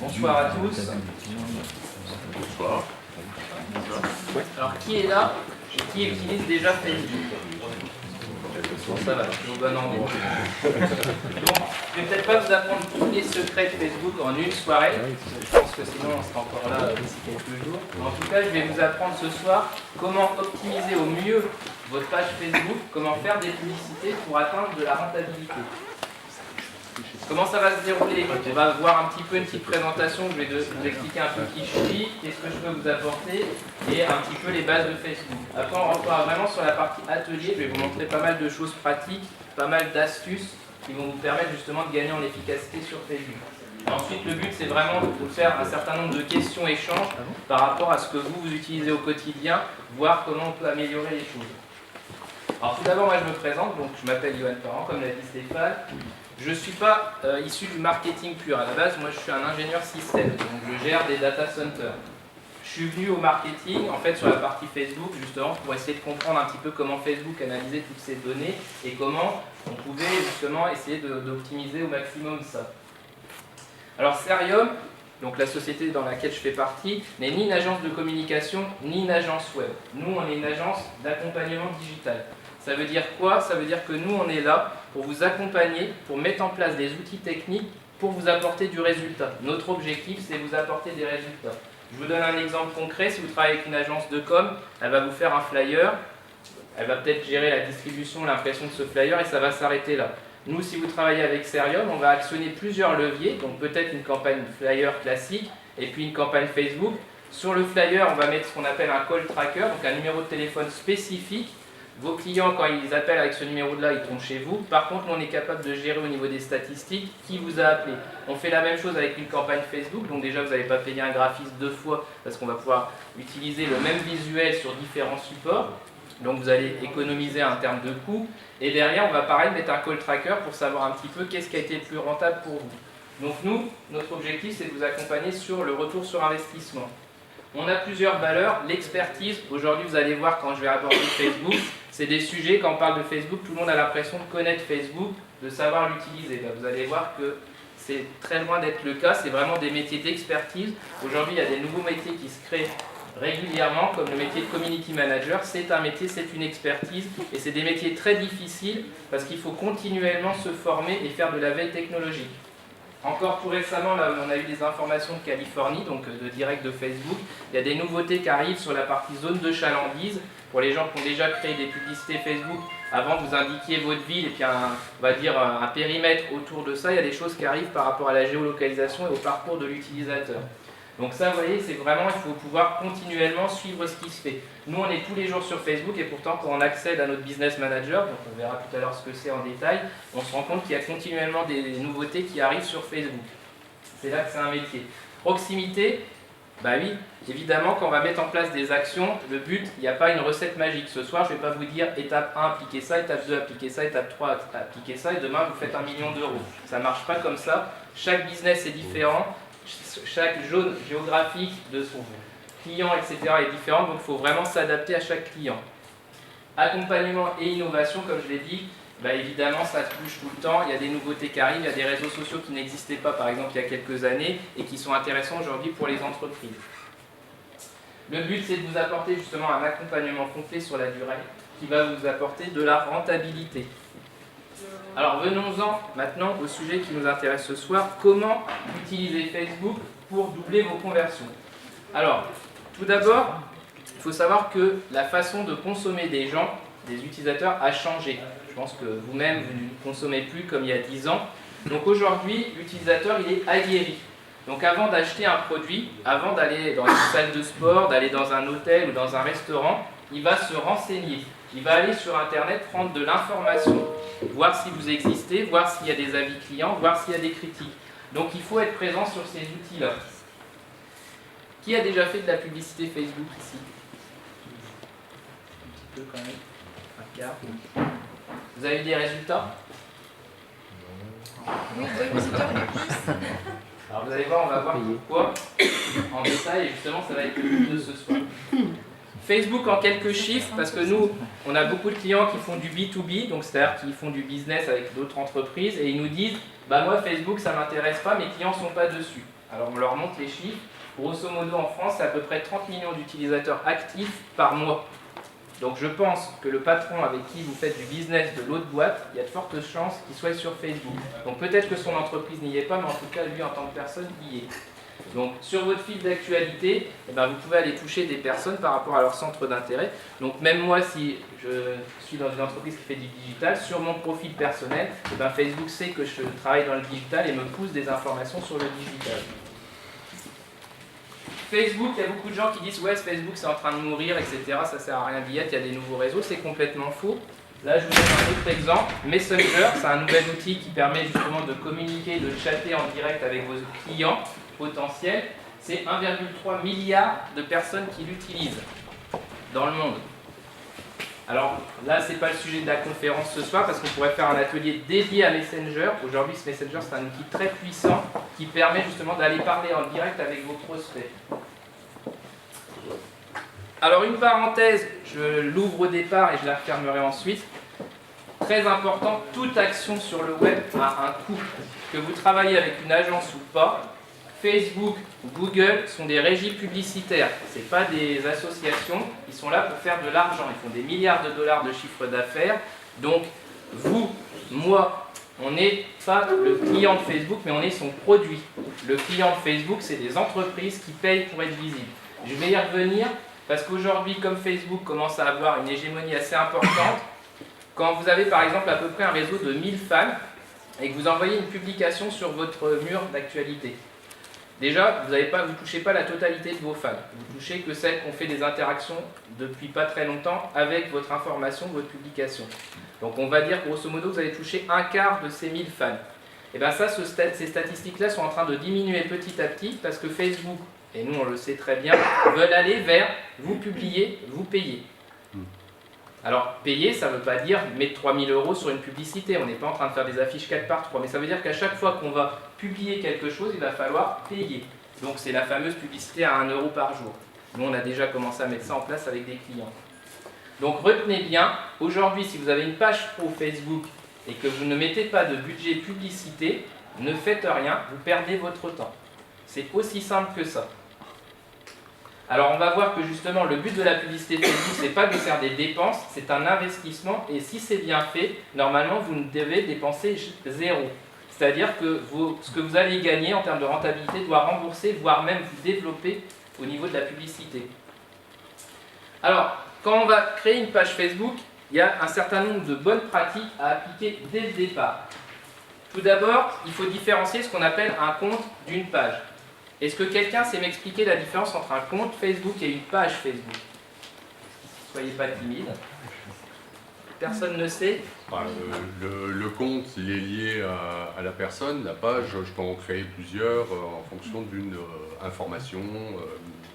Bonsoir à tous. Bonsoir. Alors, qui est là et qui utilise déjà Facebook? Bon, ça va, je suis au bon endroit. Donc, je ne vais peut-être pas vous apprendre tous les secrets de Facebook en une soirée. Je pense que sinon, on sera encore là d'ici quelques jours. En tout cas, je vais vous apprendre ce soir comment optimiser au mieux votre page Facebook, comment faire des publicités pour atteindre de la rentabilité. Comment ça va se dérouler? On va voir un petit peu une petite présentation, je vais vous expliquer un peu qui je suis, qu'est-ce que je peux vous apporter et un petit peu les bases de Facebook. Après on rentrera vraiment sur la partie atelier, je vais vous montrer pas mal de choses pratiques, pas mal d'astuces qui vont vous permettre justement de gagner en efficacité sur Facebook. Ensuite le but c'est vraiment de vous faire un certain nombre de questions-échanges par rapport à ce que vous utilisez au quotidien, voir comment on peut améliorer les choses. Alors tout d'abord moi je me présente, donc je m'appelle Yoann Parent, comme l'a dit Stéphane. Je ne suis pas issu du marketing pur. À la base, moi je suis un ingénieur système, donc je gère des data centers. Je suis venu au marketing, en fait, sur la partie Facebook, justement, pour essayer de comprendre un petit peu comment Facebook analysait toutes ces données et comment on pouvait justement essayer d'optimiser au maximum ça. Alors Serium, donc la société dans laquelle je fais partie, n'est ni une agence de communication, ni une agence web. Nous, on est une agence d'accompagnement digital. Ça veut dire quoi? Ça veut dire que nous, on est là pour vous accompagner, pour mettre en place des outils techniques pour vous apporter du résultat. Notre objectif, c'est vous apporter des résultats. Je vous donne un exemple concret. Si vous travaillez avec une agence de com, elle va vous faire un flyer, elle va peut-être gérer la distribution, l'impression de ce flyer et ça va s'arrêter là. Nous, si vous travaillez avec Serium, on va actionner plusieurs leviers, donc peut-être une campagne flyer classique et puis une campagne Facebook. Sur le flyer, on va mettre ce qu'on appelle un call tracker, donc un numéro de téléphone spécifique. Vos clients, quand ils appellent avec ce numéro-là, ils tombent chez vous. Par contre, on est capable de gérer au niveau des statistiques qui vous a appelé. On fait la même chose avec une campagne Facebook. Donc déjà, vous n'allez pas payer un graphiste 2 fois parce qu'on va pouvoir utiliser le même visuel sur différents supports. Donc vous allez économiser en termes de coûts. Et derrière, on va pareil mettre un call tracker pour savoir un petit peu qu'est-ce qui a été le plus rentable pour vous. Donc nous, notre objectif, c'est de vous accompagner sur le retour sur investissement. On a plusieurs valeurs. L'expertise, aujourd'hui vous allez voir quand je vais aborder Facebook, c'est des sujets, quand on parle de Facebook, tout le monde a l'impression de connaître Facebook, de savoir l'utiliser. Vous allez voir que c'est très loin d'être le cas, c'est vraiment des métiers d'expertise. Aujourd'hui, il y a des nouveaux métiers qui se créent régulièrement, comme le métier de community manager. C'est un métier, c'est une expertise, et c'est des métiers très difficiles parce qu'il faut continuellement se former et faire de la veille technologique. Encore tout récemment, là, on a eu des informations de Californie, donc de direct de Facebook. Il y a des nouveautés qui arrivent sur la partie zone de chalandise. Pour les gens qui ont déjà créé des publicités Facebook, avant vous indiquiez votre ville et puis on va dire un périmètre autour de ça, il y a des choses qui arrivent par rapport à la géolocalisation et au parcours de l'utilisateur. Donc ça, vous voyez, c'est vraiment, il faut pouvoir continuellement suivre ce qui se fait. Nous, on est tous les jours sur Facebook et pourtant, quand on accède à notre business manager, donc on verra tout à l'heure ce que c'est en détail, on se rend compte qu'il y a continuellement des nouveautés qui arrivent sur Facebook. C'est là que c'est un métier. Proximité, bah oui, évidemment, quand on va mettre en place des actions, le but, il n'y a pas une recette magique. Ce soir, je ne vais pas vous dire étape 1, appliquez ça, étape 2, appliquez ça, étape 3, appliquez ça, et demain, vous faites 1 million d'euros. Ça ne marche pas comme ça. Chaque business est différent. Chaque zone géographique de son client, etc. est différente, donc il faut vraiment s'adapter à chaque client. Accompagnement et innovation, comme je l'ai dit, bah évidemment ça bouge tout le temps, il y a des nouveautés qui arrivent, il y a des réseaux sociaux qui n'existaient pas par exemple il y a quelques années et qui sont intéressants aujourd'hui pour les entreprises. Le but c'est de vous apporter justement un accompagnement complet sur la durée qui va vous apporter de la rentabilité. Alors venons-en maintenant au sujet qui nous intéresse ce soir, comment utiliser Facebook pour doubler vos conversions. Alors, tout d'abord, il faut savoir que la façon de consommer des gens, des utilisateurs, a changé. Je pense que vous-même, vous ne consommez plus comme il y a 10 ans. Donc aujourd'hui, l'utilisateur, il est aguerri. Donc avant d'acheter un produit, avant d'aller dans une salle de sport, d'aller dans un hôtel ou dans un restaurant, il va se renseigner. Il va aller sur Internet prendre de l'information, voir si vous existez, voir s'il y a des avis clients, voir s'il y a des critiques. Donc il faut être présent sur ces outils-là. Qui a déjà fait de la publicité Facebook ici? Un petit peu quand même. Un quart. Vous avez eu des résultats? Oui, 2 visiteurs de plus. Alors vous allez voir, on va voir pourquoi en détail, et justement ça va être le but de ce soir. Facebook en quelques chiffres, parce que nous, on a beaucoup de clients qui font du B2B, donc c'est-à-dire qui font du business avec d'autres entreprises, et ils nous disent, bah moi Facebook ça m'intéresse pas, mes clients sont pas dessus. Alors on leur montre les chiffres. Grosso modo en France, c'est à peu près 30 millions d'utilisateurs actifs par mois. Donc je pense que le patron avec qui vous faites du business de l'autre boîte, il y a de fortes chances qu'il soit sur Facebook. Donc peut-être que son entreprise n'y est pas, mais en tout cas lui en tant que personne y est. Donc sur votre fil d'actualité, eh ben, vous pouvez aller toucher des personnes par rapport à leur centre d'intérêt. Donc même moi, si je suis dans une entreprise qui fait du digital, sur mon profil personnel, eh ben, Facebook sait que je travaille dans le digital et me pousse des informations sur le digital. Facebook, il y a beaucoup de gens qui disent « ouais, Facebook c'est en train de mourir, etc. Ça sert à rien d'y être, il y a des nouveaux réseaux ». C'est complètement faux. Là, je vous donne un autre exemple. Messenger, c'est un nouvel outil qui permet justement de communiquer, de chatter en direct avec vos clients potentiels. C'est 1,3 milliard de personnes qui l'utilisent dans le monde. Alors là, ce n'est pas le sujet de la conférence ce soir parce qu'on pourrait faire un atelier dédié à Messenger. Aujourd'hui, ce Messenger, c'est un outil très puissant qui permet justement d'aller parler en direct avec vos prospects. Alors une parenthèse, je l'ouvre au départ et je la refermerai ensuite. Très important, toute action sur le web a un coût. Que vous travaillez avec une agence ou pas, Facebook ou Google sont des régies publicitaires. Ce n'est pas des associations, ils sont là pour faire de l'argent. Ils font des milliards de dollars de chiffre d'affaires. Donc vous, moi, on n'est pas le client de Facebook, mais on est son produit. Le client de Facebook, c'est des entreprises qui payent pour être visibles. Je vais y revenir parce qu'aujourd'hui, comme Facebook commence à avoir une hégémonie assez importante, quand vous avez par exemple à peu près un réseau de 1000 fans et que vous envoyez une publication sur votre mur d'actualité, déjà, vous ne touchez pas la totalité de vos fans. Vous touchez que celles qui ont fait des interactions depuis pas très longtemps avec votre information, votre publication. Donc on va dire grosso modo que vous allez toucher un quart de ces 1000 fans. Et bien ça, ces statistiques-là sont en train de diminuer petit à petit parce que Facebook, et nous on le sait très bien, veulent aller vers vous publier, vous payer. Alors, payer, ça ne veut pas dire mettre 3 000 € sur une publicité. On n'est pas en train de faire des affiches 4 par 3. Mais ça veut dire qu'à chaque fois qu'on va publier quelque chose, il va falloir payer. Donc, c'est la fameuse publicité à 1 € par jour. Nous, on a déjà commencé à mettre ça en place avec des clients. Donc, retenez bien, aujourd'hui, si vous avez une page pro Facebook et que vous ne mettez pas de budget publicité, ne faites rien, vous perdez votre temps. C'est aussi simple que ça. Alors on va voir que justement le but de la publicité Facebook, ce n'est pas de faire des dépenses, c'est un investissement et si c'est bien fait, normalement vous ne devez dépenser zéro. C'est-à-dire que ce que vous allez gagner en termes de rentabilité doit rembourser, voire même vous développer au niveau de la publicité. Alors, quand on va créer une page Facebook, il y a un certain nombre de bonnes pratiques à appliquer dès le départ. Tout d'abord, il faut différencier ce qu'on appelle un compte d'une page. Est-ce que quelqu'un sait m'expliquer la différence entre un compte Facebook et une page Facebook? Soyez pas timide. Personne ne sait? Le compte, il est lié à la personne. La page, je peux en créer plusieurs en fonction d'une information.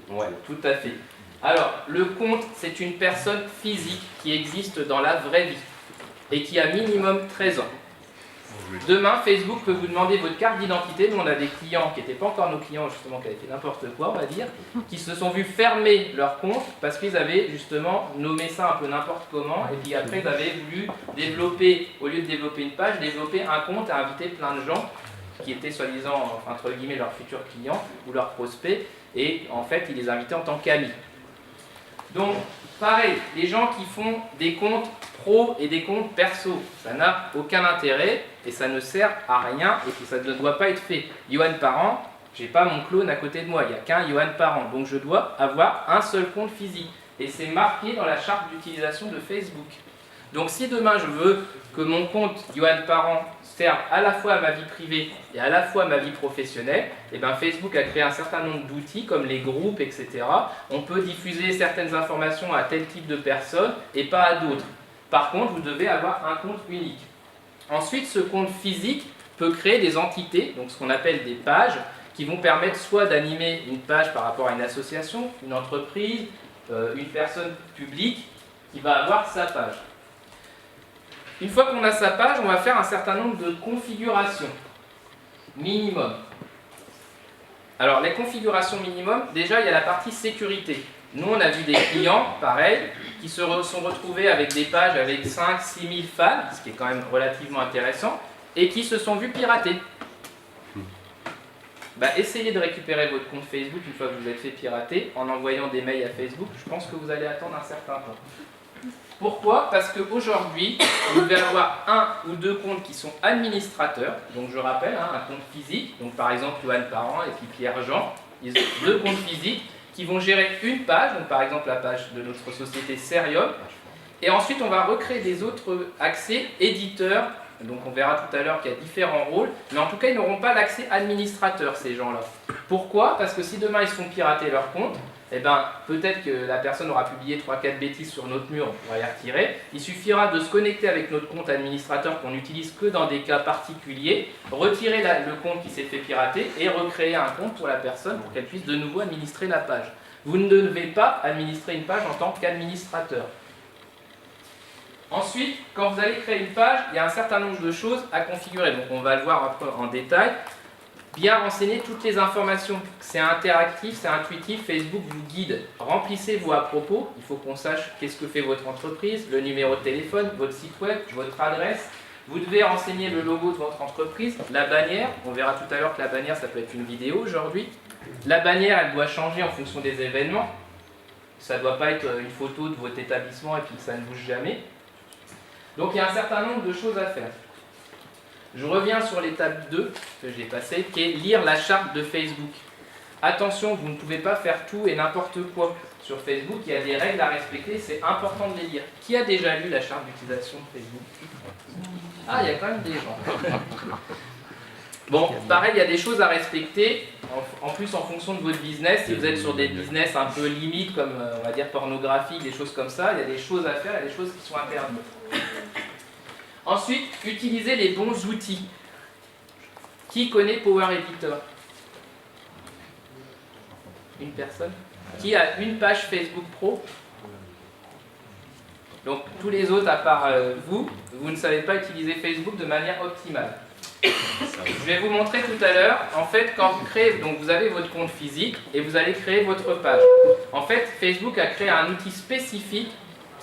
Oui, tout à fait. Alors, le compte, c'est une personne physique qui existe dans la vraie vie et qui a minimum 13 ans. Demain, Facebook peut vous demander votre carte d'identité. Nous, on a des clients qui n'étaient pas encore nos clients, justement, qui avaient fait n'importe quoi, on va dire, qui se sont vus fermer leur compte parce qu'ils avaient justement nommé ça un peu n'importe comment. Et puis après, ils avaient voulu développer, au lieu de développer une page, développer un compte et inviter plein de gens qui étaient soi-disant, entre guillemets, leurs futurs clients ou leurs prospects. Et en fait, ils les invitaient en tant qu'amis. Donc, pareil, les gens qui font des comptes pro et des comptes perso, ça n'a aucun intérêt et ça ne sert à rien et ça ne doit pas être fait. Yohan par an, je n'ai pas mon clone à côté de moi, il n'y a qu'un Yohan par an, donc je dois avoir un seul compte physique et c'est marqué dans la charte d'utilisation de Facebook. Donc si demain je veux que mon compte Yohan par an serve à la fois à ma vie privée et à la fois à ma vie professionnelle, et bien Facebook a créé un certain nombre d'outils comme les groupes, etc. On peut diffuser certaines informations à tel type de personnes et pas à d'autres. Par contre, vous devez avoir un compte unique. Ensuite, ce compte physique peut créer des entités, donc ce qu'on appelle des pages, qui vont permettre soit d'animer une page par rapport à une association, une entreprise, une personne publique qui va avoir sa page. Une fois qu'on a sa page, on va faire un certain nombre de configurations minimum. Alors, les configurations minimum, déjà, il y a la partie sécurité. Nous, on a vu des clients, pareil, qui se sont retrouvés avec des pages avec 5-6 000 fans, ce qui est quand même relativement intéressant, et qui se sont vus pirater. essayez de récupérer votre compte Facebook une fois que vous êtes fait pirater en envoyant des mails à Facebook. Je pense que vous allez attendre un certain temps. Pourquoi? Parce qu'aujourd'hui, vous devez avoir un ou deux comptes qui sont administrateurs. Donc je rappelle, un compte physique, donc par exemple Johan Parent et puis Pierre Jean, ils ont deux comptes physiques qui vont gérer une page, donc par exemple la page de notre société Serium. Et ensuite, on va recréer des autres accès éditeurs. Donc on verra tout à l'heure qu'il y a différents rôles, mais en tout cas ils n'auront pas l'accès administrateur, ces gens-là. Pourquoi? Parce que si demain ils se font pirater leur compte, eh ben, peut-être que la personne aura publié 3-4 bêtises sur notre mur, on pourra les retirer. Il suffira de se connecter avec notre compte administrateur qu'on n'utilise que dans des cas particuliers, retirer le compte qui s'est fait pirater et recréer un compte pour la personne pour qu'elle puisse de nouveau administrer la page. Vous ne devez pas administrer une page en tant qu'administrateur. Ensuite, quand vous allez créer une page, il y a un certain nombre de choses à configurer. Donc on va le voir après en détail. Bien renseigner toutes les informations. C'est interactif, c'est intuitif, Facebook vous guide. Remplissez-vous à propos. Il faut qu'on sache qu'est-ce que fait votre entreprise, le numéro de téléphone, votre site web, votre adresse. Vous devez renseigner le logo de votre entreprise, la bannière. On verra tout à l'heure que la bannière, ça peut être une vidéo aujourd'hui. La bannière, elle doit changer en fonction des événements. Ça ne doit pas être une photo de votre établissement et puis que ça ne bouge jamais. Donc il y a un certain nombre de choses à faire. Je reviens sur l'étape 2 que j'ai passée, qui est lire la charte de Facebook. Attention, vous ne pouvez pas faire tout et n'importe quoi. Sur Facebook, il y a des règles à respecter, c'est important de les lire. Qui a déjà lu la charte d'utilisation de Facebook? Ah, il y a quand même des gens. Bon, pareil, il y a des choses à respecter, en plus en fonction de votre business. Si vous êtes sur des business un peu limites, comme on va dire pornographie, des choses comme ça, il y a des choses à faire, il y a des choses qui sont interdites. Ensuite, utilisez les bons outils. Qui connaît Power Editor? Une personne? Qui a une page Facebook Pro? Donc tous les autres, à part vous ne savez pas utiliser Facebook de manière optimale. Je vais vous montrer tout à l'heure, en fait, quand vous créez, donc vous avez votre compte physique et vous allez créer votre page. En fait, Facebook a créé un outil spécifique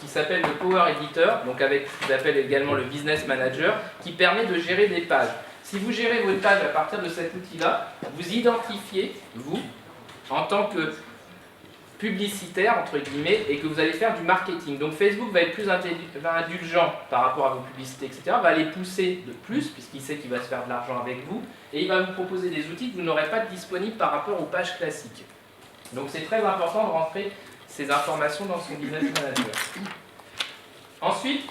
qui s'appelle le Power Editor, donc avec ce qu'ils appellent également le Business Manager, qui permet de gérer des pages. Si vous gérez votre page à partir de cet outil-là, vous identifiez, vous, en tant que publicitaire, entre guillemets, et que vous allez faire du marketing. Donc Facebook va être plus indulgent par rapport à vos publicités, etc., va les pousser de plus, puisqu'il sait qu'il va se faire de l'argent avec vous, et il va vous proposer des outils que vous n'aurez pas disponibles par rapport aux pages classiques. Donc c'est très important de rentrer ces informations dans son Business Manager. Ensuite,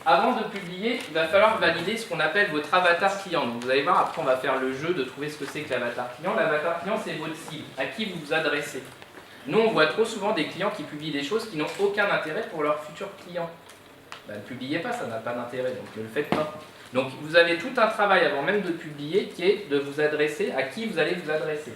avant de publier, il va falloir valider ce qu'on appelle votre avatar client. Donc vous allez voir, après on va faire le jeu de trouver ce que c'est que l'avatar client. L'avatar client, c'est votre cible, à qui vous vous adressez. Nous, on voit trop souvent des clients qui publient des choses qui n'ont aucun intérêt pour leurs futurs clients. Ben, ne publiez pas, ça n'a pas d'intérêt, donc ne le faites pas. Donc vous avez tout un travail avant même de publier qui est de vous adresser à qui vous allez vous adresser.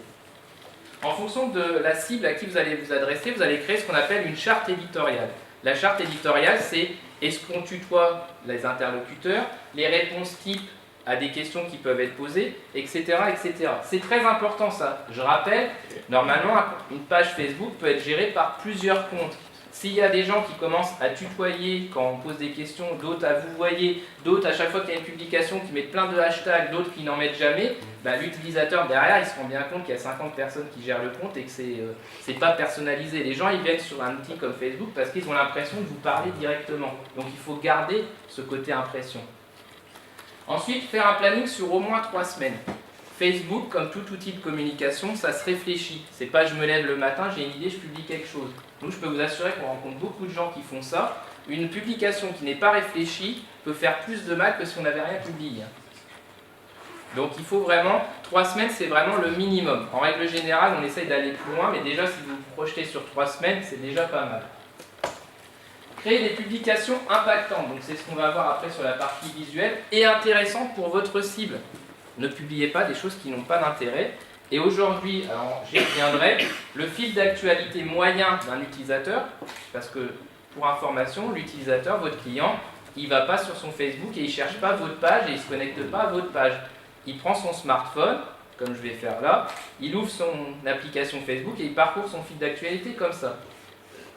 En fonction de la cible à qui vous allez vous adresser, vous allez créer ce qu'on appelle une charte éditoriale. La charte éditoriale, c'est est-ce qu'on tutoie les interlocuteurs, les réponses types à des questions qui peuvent être posées, etc. etc. C'est très important ça. Je rappelle, normalement, une page Facebook peut être gérée par plusieurs comptes. S'il y a des gens qui commencent à tutoyer quand on pose des questions, d'autres à vous voyez, d'autres à chaque fois qu'il y a une publication qui met plein de hashtags, d'autres qui n'en mettent jamais, bah, l'utilisateur derrière il se rend bien compte qu'il y a 50 personnes qui gèrent le compte et que c'est pas personnalisé. Les gens ils viennent sur un outil comme Facebook parce qu'ils ont l'impression de vous parler directement. Donc il faut garder ce côté impression. Ensuite, faire un planning sur au moins 3 semaines. Facebook, comme tout outil de communication, ça se réfléchit. C'est pas je me lève le matin, j'ai une idée, je publie quelque chose. Nous, je peux vous assurer qu'on rencontre beaucoup de gens qui font ça. Une publication qui n'est pas réfléchie peut faire plus de mal que si on n'avait rien publié. Donc il faut vraiment, 3 semaines c'est vraiment le minimum. En règle générale, on essaye d'aller plus loin, mais déjà si vous vous projetez sur 3 semaines, c'est déjà pas mal. Créer des publications impactantes, donc c'est ce qu'on va voir après sur la partie visuelle, et intéressantes pour votre cible. Ne publiez pas des choses qui n'ont pas d'intérêt. Et aujourd'hui, alors j'y reviendrai, le fil d'actualité moyen d'un utilisateur, parce que pour information, l'utilisateur, votre client, il ne va pas sur son Facebook et il ne cherche pas votre page et il ne se connecte pas à votre page. Il prend son smartphone, comme je vais faire là, il ouvre son application Facebook et il parcourt son fil d'actualité comme ça.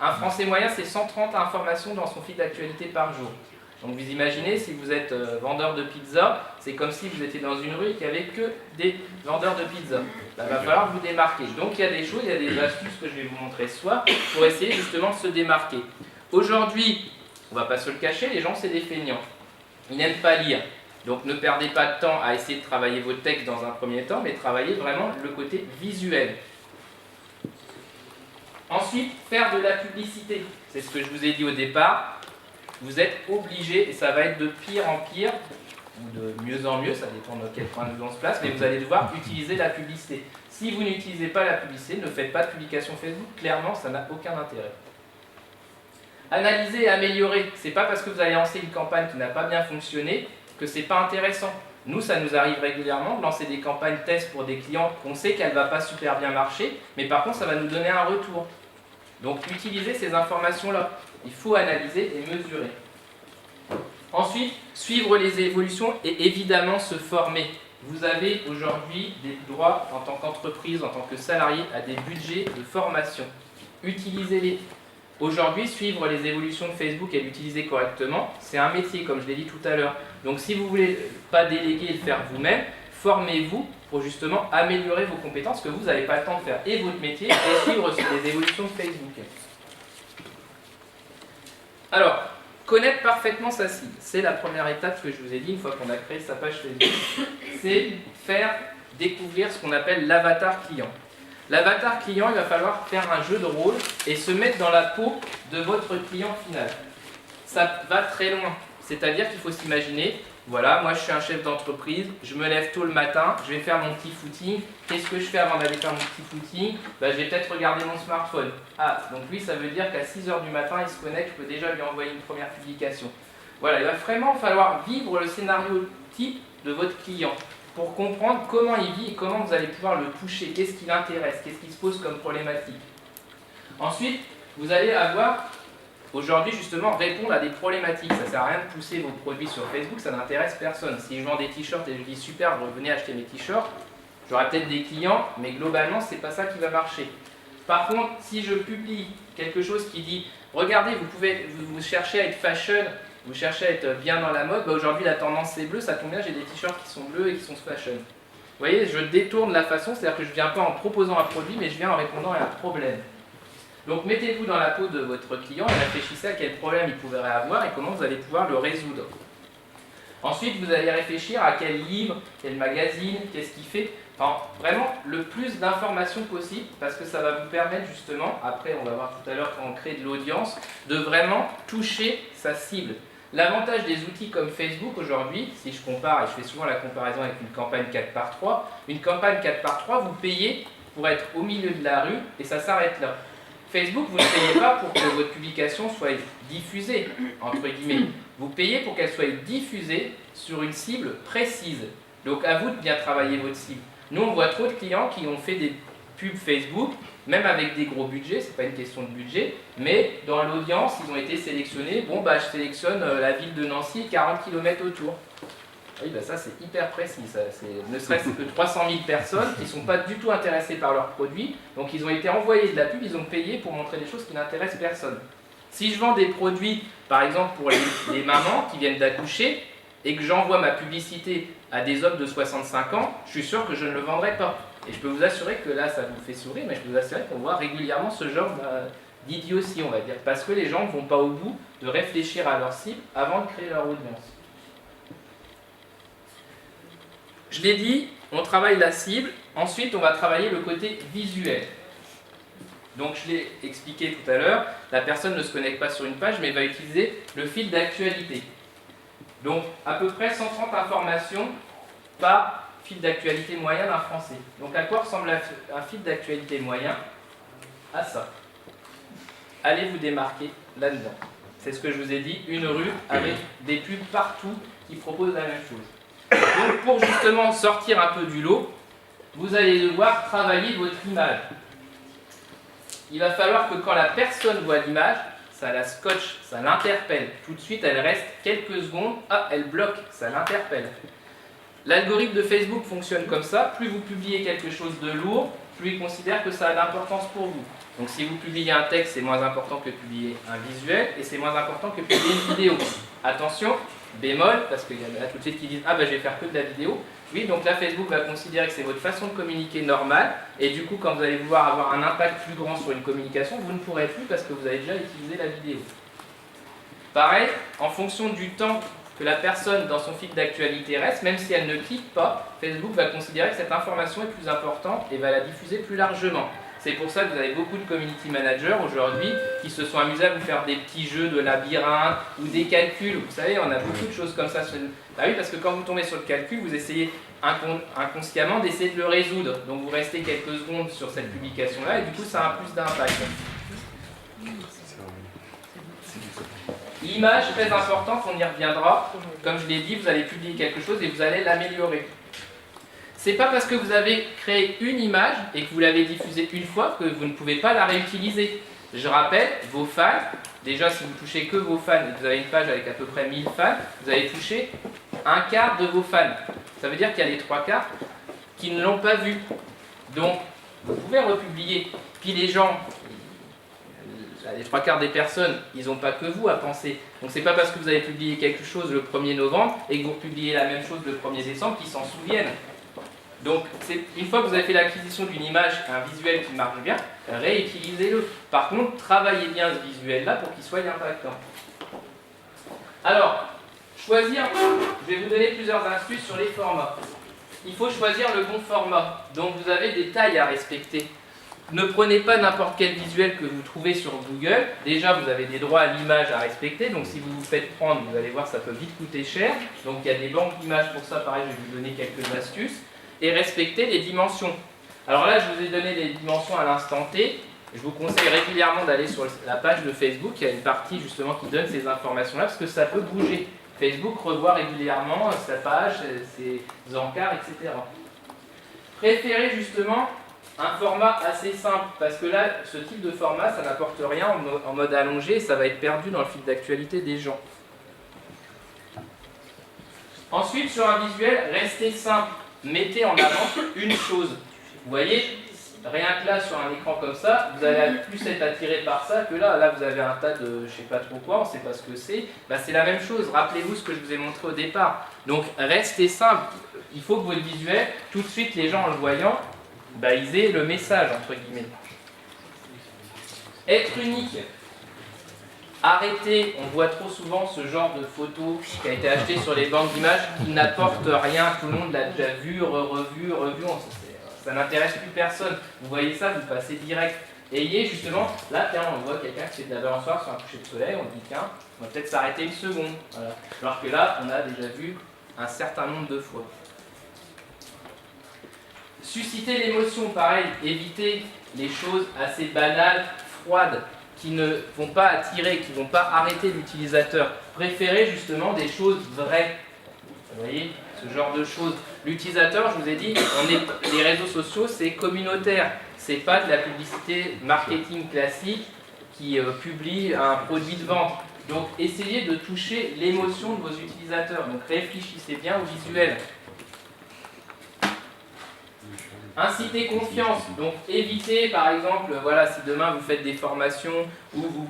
Un Français moyen, c'est 130 informations dans son fil d'actualité par jour. Donc vous imaginez, si vous êtes vendeur de pizza, c'est comme si vous étiez dans une rue et qu'il n'y avait que des vendeurs de pizza. Là, il va falloir vous démarquer. Donc il y a des choses, il y a des astuces que je vais vous montrer ce soir pour essayer justement de se démarquer. Aujourd'hui, on ne va pas se le cacher, les gens c'est des feignants. Ils n'aiment pas lire. Donc ne perdez pas de temps à essayer de travailler vos textes dans un premier temps, mais travaillez vraiment le côté visuel. Ensuite, faire de la publicité. C'est ce que je vous ai dit au départ. Vous êtes obligé, et ça va être de pire en pire, ou de mieux en mieux, ça dépend de quel point de vue on se place, mais vous allez devoir utiliser la publicité. Si vous n'utilisez pas la publicité, ne faites pas de publication Facebook, clairement, ça n'a aucun intérêt. Analyser et améliorer. C'est pas parce que vous allez lancer une campagne qui n'a pas bien fonctionné que c'est pas intéressant. Nous, ça nous arrive régulièrement de lancer des campagnes test pour des clients qu'on sait qu'elle ne va pas super bien marcher, mais par contre, ça va nous donner un retour. Donc, utilisez ces informations-là. Il faut analyser et mesurer. Ensuite, suivre les évolutions et évidemment se former. Vous avez aujourd'hui des droits en tant qu'entreprise, en tant que salarié, à des budgets de formation. Utilisez-les. Aujourd'hui, suivre les évolutions de Facebook et l'utiliser correctement, c'est un métier, comme je l'ai dit tout à l'heure. Donc si vous ne voulez pas déléguer et le faire vous-même, formez-vous pour justement améliorer vos compétences, que vous n'avez pas le temps de faire et votre métier et suivre les évolutions de Facebook. Alors, connaître parfaitement sa cible, c'est la première étape que je vous ai dit une fois qu'on a créé sa page Facebook. C'est faire découvrir ce qu'on appelle l'avatar client. L'avatar client, il va falloir faire un jeu de rôle et se mettre dans la peau de votre client final. Ça va très loin. C'est-à-dire qu'il faut s'imaginer, voilà, moi je suis un chef d'entreprise, je me lève tôt le matin, je vais faire mon petit footing. Qu'est-ce que je fais avant d'aller faire mon petit footing? Je vais peut-être regarder mon smartphone. Ah, donc lui, ça veut dire qu'à 6 h du matin, il se connecte, je peux déjà lui envoyer une première publication. Voilà, il va vraiment falloir vivre le scénario type de votre client, pour comprendre comment il vit et comment vous allez pouvoir le toucher, qu'est-ce qui l'intéresse, qu'est-ce qui se pose comme problématique. Ensuite, vous allez avoir, aujourd'hui justement, répondre à des problématiques. Ça ne sert à rien de pousser vos produits sur Facebook, ça n'intéresse personne. Si je vends des t-shirts et je dis super, revenez acheter mes t-shirts, j'aurai peut-être des clients, mais globalement, ce n'est pas ça qui va marcher. Par contre, si je publie quelque chose qui dit, regardez, vous cherchez à être fashion, vous cherchez à être bien dans la mode, aujourd'hui la tendance c'est bleu, ça tombe bien, j'ai des t-shirts qui sont bleus et qui sont fashion. Vous voyez, je détourne la façon, c'est-à-dire que je ne viens pas en proposant un produit, mais je viens en répondant à un problème. Donc mettez-vous dans la peau de votre client et réfléchissez à quel problème il pourrait avoir et comment vous allez pouvoir le résoudre. Ensuite, vous allez réfléchir à quel livre, quel magazine, qu'est-ce qu'il fait. Enfin, vraiment le plus d'informations possible, parce que ça va vous permettre justement, après on va voir tout à l'heure quand on crée de l'audience, de vraiment toucher sa cible. L'avantage des outils comme Facebook aujourd'hui, si je compare, et je fais souvent la comparaison avec une campagne 4x3, une campagne 4x3, vous payez pour être au milieu de la rue et ça s'arrête là. Facebook, vous ne payez pas pour que votre publication soit diffusée, entre guillemets. Vous payez pour qu'elle soit diffusée sur une cible précise. Donc à vous de bien travailler votre cible. Nous, on voit trop de clients qui ont fait des pubs Facebook, même avec des gros budgets, c'est pas une question de budget, mais dans l'audience, ils ont été sélectionnés. Bon, je sélectionne la ville de Nancy et 40 km autour. Oui, ça c'est hyper précis, ne serait-ce que 300 000 personnes qui ne sont pas du tout intéressées par leurs produits, donc ils ont été envoyés de la pub, ils ont payé pour montrer des choses qui n'intéressent personne. Si je vends des produits, par exemple pour les mamans qui viennent d'accoucher, et que j'envoie ma publicité à des hommes de 65 ans, je suis sûr que je ne le vendrai pas. Et je peux vous assurer que là, ça vous fait sourire, mais je peux vous assurer qu'on voit régulièrement ce genre d'idiotie, on va dire, parce que les gens ne vont pas au bout de réfléchir à leur cible avant de créer leur audience. Je l'ai dit, on travaille la cible, ensuite on va travailler le côté visuel. Donc je l'ai expliqué tout à l'heure, la personne ne se connecte pas sur une page, mais va utiliser le fil d'actualité. Donc à peu près 130 informations par fil d'actualité moyen d'un Français. Donc à quoi ressemble un fil d'actualité moyen? À ça. Allez vous démarquer là-dedans. C'est ce que je vous ai dit, une rue avec des pubs partout qui proposent la même chose. Donc pour justement sortir un peu du lot, vous allez devoir travailler votre image. Il va falloir que quand la personne voit l'image, ça la scotche, ça l'interpelle. Tout de suite, elle reste quelques secondes, elle bloque, ça l'interpelle. L'algorithme de Facebook fonctionne comme ça, plus vous publiez quelque chose de lourd, plus il considère que ça a d'importance pour vous. Donc si vous publiez un texte, c'est moins important que publier un visuel, et c'est moins important que publier une vidéo. Attention, bémol, parce qu'il y en a tout de suite qui disent « Ah bah je vais faire que de la vidéo ». Oui, donc là Facebook va considérer que c'est votre façon de communiquer normale, et du coup quand vous allez vouloir avoir un impact plus grand sur une communication, vous ne pourrez plus parce que vous avez déjà utilisé la vidéo. Pareil, en fonction du temps que la personne dans son fil d'actualité reste, même si elle ne clique pas, Facebook va considérer que cette information est plus importante et va la diffuser plus largement. C'est pour ça que vous avez beaucoup de community managers aujourd'hui qui se sont amusés à vous faire des petits jeux de labyrinthe ou des calculs. Vous savez, on a beaucoup de choses comme ça. Bah oui, parce que quand vous tombez sur le calcul, vous essayez inconsciemment d'essayer de le résoudre. Donc vous restez quelques secondes sur cette publication-là et du coup ça a plus d'impact. L'image, très importante, on y reviendra. Comme je l'ai dit, vous allez publier quelque chose et vous allez l'améliorer. C'est pas parce que vous avez créé une image et que vous l'avez diffusée une fois que vous ne pouvez pas la réutiliser. Je rappelle, vos fans, déjà si vous touchez que vos fans et que vous avez une page avec à peu près 1000 fans, vous allez toucher un quart de vos fans. Ça veut dire qu'il y a les 3/4 qui ne l'ont pas vu. Donc, vous pouvez republier. Puis les gens, les 3/4 des personnes, ils n'ont pas que vous à penser. Donc c'est pas parce que vous avez publié quelque chose le 1er novembre et que vous republiez la même chose le 1er décembre qu'ils s'en souviennent. Donc une fois que vous avez fait l'acquisition d'une image, un visuel qui marche bien, réutilisez-le. Par contre, travaillez bien ce visuel-là pour qu'il soit impactant. Alors, choisir, je vais vous donner plusieurs astuces sur les formats. Il faut choisir le bon format. Donc vous avez des tailles à respecter. Ne prenez pas n'importe quel visuel que vous trouvez sur Google. Déjà, vous avez des droits à l'image à respecter. Donc, si vous vous faites prendre, vous allez voir, ça peut vite coûter cher. Donc, il y a des banques d'images pour ça. Pareil, je vais vous donner quelques astuces. Et respectez les dimensions. Alors là, je vous ai donné les dimensions à l'instant T. Je vous conseille régulièrement d'aller sur la page de Facebook. Il y a une partie, justement, qui donne ces informations-là parce que ça peut bouger. Facebook revoit régulièrement sa page, ses encarts, etc. Préférez, justement, un format assez simple, parce que là, ce type de format, ça n'apporte rien en mode allongé, ça va être perdu dans le fil d'actualité des gens. Ensuite, sur un visuel, restez simple. Mettez en avant une chose. Vous voyez, rien que là, sur un écran comme ça, vous allez plus être attiré par ça que là. Là, vous avez un tas de, je sais pas trop quoi, on ne sait pas ce que c'est. Bah, c'est la même chose. Rappelez-vous ce que je vous ai montré au départ. Donc, restez simple. Il faut que votre visuel, tout de suite, les gens en le voyant, bah, ils aient le message, entre guillemets. Être unique. Arrêtez, on voit trop souvent ce genre de photo qui a été acheté sur les banques d'images qui n'apporte rien, tout le monde l'a déjà vu, revu, ça n'intéresse plus personne. Vous voyez ça, vous passez direct. Ayez justement, là tiens, on voit quelqu'un qui fait de la balançoire sur un coucher de soleil, on dit tiens, on va peut-être s'arrêter une seconde. Voilà. Alors que là, on a déjà vu un certain nombre de fois. Susciter l'émotion, pareil, évitez les choses assez banales, froides, qui ne vont pas attirer, qui ne vont pas arrêter l'utilisateur. Préférez justement des choses vraies. Vous voyez, ce genre de choses. L'utilisateur, je vous ai dit, les réseaux sociaux, c'est communautaire. C'est pas de la publicité marketing classique qui publie un produit de vente. Donc, essayez de toucher l'émotion de vos utilisateurs. Donc, réfléchissez bien au visuel. Inciter confiance, donc évitez par exemple, voilà, si demain vous faites des formations où vous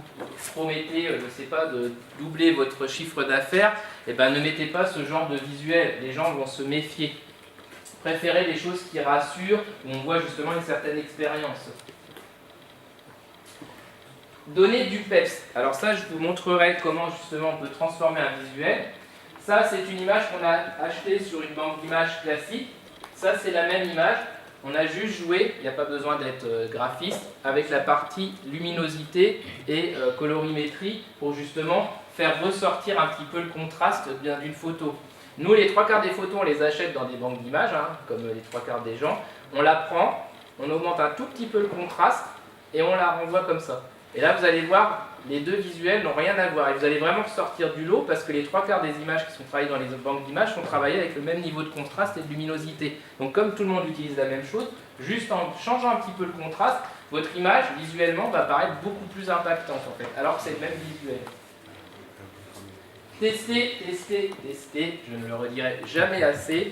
promettez, je ne sais pas, de doubler votre chiffre d'affaires, eh ben, ne mettez pas ce genre de visuel, les gens vont se méfier. Préférez des choses qui rassurent, où on voit justement une certaine expérience. Donner du peps, alors ça je vous montrerai comment justement on peut transformer un visuel. Ça c'est une image qu'on a achetée sur une banque d'images classique, ça c'est la même image. On a juste joué, il n'y a pas besoin d'être graphiste, avec la partie luminosité et colorimétrie pour justement faire ressortir un petit peu le contraste d'une photo. Nous, les 3/4 des photos, on les achète dans des banques d'images, hein, comme les 3/4 des gens. On la prend, on augmente un tout petit peu le contraste et on la renvoie comme ça. Et là, vous allez voir, les deux visuels n'ont rien à voir. Et vous allez vraiment sortir du lot parce que les 3/4 des images qui sont travaillées dans les banques d'images sont travaillées avec le même niveau de contraste et de luminosité. Donc comme tout le monde utilise la même chose, juste en changeant un petit peu le contraste, votre image visuellement va paraître beaucoup plus impactante en fait, alors que c'est le même visuel. Tester, tester, tester, je ne le redirai jamais assez.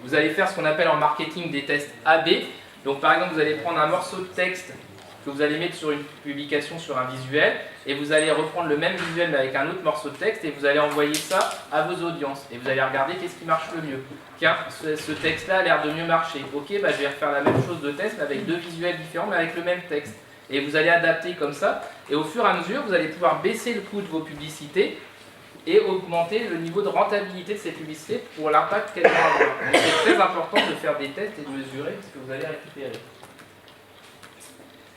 Vous allez faire ce qu'on appelle en marketing des tests AB. Donc par exemple, vous allez prendre un morceau de texte que vous allez mettre sur une publication sur un visuel et vous allez reprendre le même visuel mais avec un autre morceau de texte et vous allez envoyer ça à vos audiences et vous allez regarder qu'est-ce qui marche le mieux. Tiens, ce texte-là a l'air de mieux marcher. Ok, bah, je vais refaire la même chose de test mais avec deux visuels différents mais avec le même texte. Et vous allez adapter comme ça et au fur et à mesure, vous allez pouvoir baisser le coût de vos publicités et augmenter le niveau de rentabilité de ces publicités pour l'impact qu'elles vont avoir. Donc c'est très important de faire des tests et de mesurer ce que vous allez récupérer.